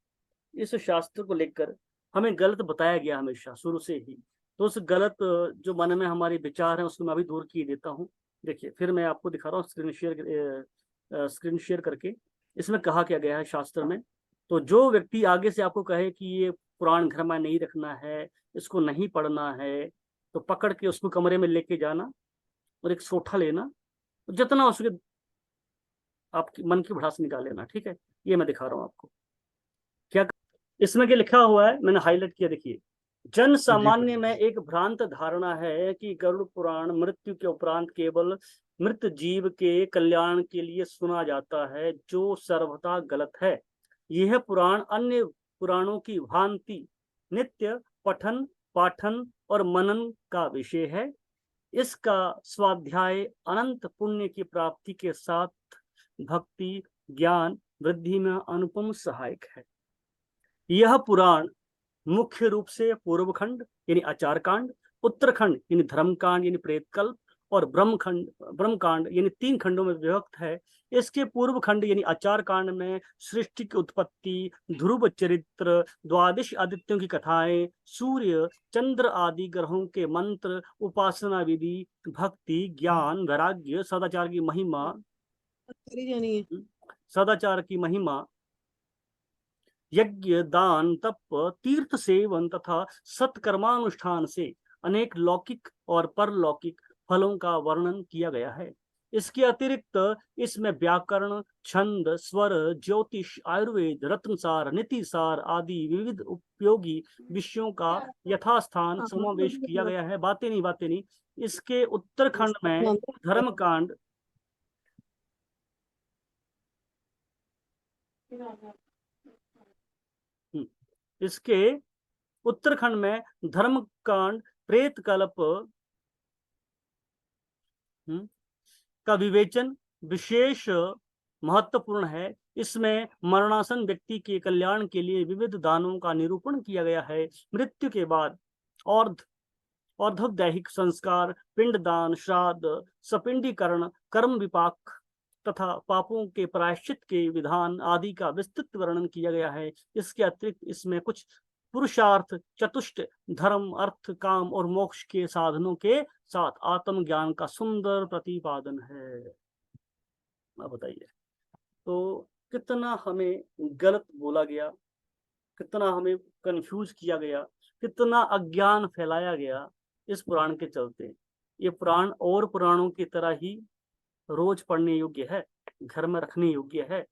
इस शास्त्र को लेकर हमें गलत बताया गया हमेशा शुरू से ही। तो उस गलत जो मन में हमारे विचार हैं, उसको मैं अभी दूर किए देता हूँ। देखिए, फिर मैं आपको दिखा रहा हूँ स्क्रीन शेयर करके, इसमें कहा क्या गया है शास्त्र में। तो जो व्यक्ति आगे से आपको कहे कि ये पुराण घर में नहीं रखना है, इसको नहीं पढ़ना है, तो पकड़ के उसको कमरे में लेके जाना, और एक सोठा लेना, जितना उसके आपकी मन की भड़ास निकाल लेना, ठीक है। ये मैं दिखा रहा हूँ आपको क्या इसमें क्या लिखा हुआ है, मैंने हाईलाइट किया, देखिए। जन सामान्य में एक भ्रांत धारणा है कि गरुड़ पुराण मृत्यु के उपरांत केवल मृत जीव के कल्याण के लिए सुना जाता है, जो सर्वथा गलत है। यह पुराण अन्य पुराणों की भांति नित्य पठन पाठन और मनन का विषय है। इसका स्वाध्याय अनंत पुण्य की प्राप्ति के साथ भक्ति ज्ञान वृद्धि में अनुपम सहायक है। यह पुराण मुख्य रूप से पूर्व खंड यानी आचार कांड, उत्तरखंड यानी धर्म कांड यानी प्रेतकल्प और ब्रह्मकांड यानी 3 खंडों में विभक्त है। इसके पूर्व खंड यानी आचार कांड में सृष्टि की उत्पत्ति, ध्रुव चरित्र, द्वादश आदित्यों की कथाएं, सूर्य चंद्र आदि ग्रहों के मंत्र, उपासना विधि, भक्ति, ज्ञान, वैराग्य, सदाचार की महिमा, सदाचार की महिमा, यज्ञ, दान, तप, तीर्थ सेवन तथा सत्कर्मानुष्ठान से अनेक लौकिक और परलौकिक फलों का वर्णन किया गया है। इसके अतिरिक्त इसमें व्याकरण, छंद, स्वर, ज्योतिष, आयुर्वेद, रत्नसार, नीतिसार आदि विविध उपयोगी विषयों का यथास्थान समावेश किया गया है। बातें नहीं। इसके उत्तरखंड में धर्मकांड, इसके उत्तरखंड में धर्मकांड, प्रेतकल्प का विवेचन विशेष महत्वपूर्ण है। इसमें मरणासन व्यक्ति के कल्याण के लिए विविध दानों का निरूपण किया गया है। मृत्यु के बाद और्ध्वदैहिक संस्कार, पिंडदान, श्राद्ध, सपिंडीकरण, कर्म विपाक तथा पापों के प्रायश्चित के विधान आदि का विस्तृत वर्णन किया गया है। इसके अतिरिक्त इसमें कुछ पुरुषार्थ, चतुष्ट, धर्म, अर्थ, काम और मोक्ष के साधनों के साथ आत्मज्ञान का सुंदर प्रतिपादन है। अब बताइए, तो कितना हमें गलत बोला गया, कितना हमें कंफ्यूज किया गया, कितना अज्ञान फैलाया गया इस पुराण के चलते। ये पुराण और पुराणों की तरह ही रोज पढ़ने योग्य है, घर में रखने योग्य है।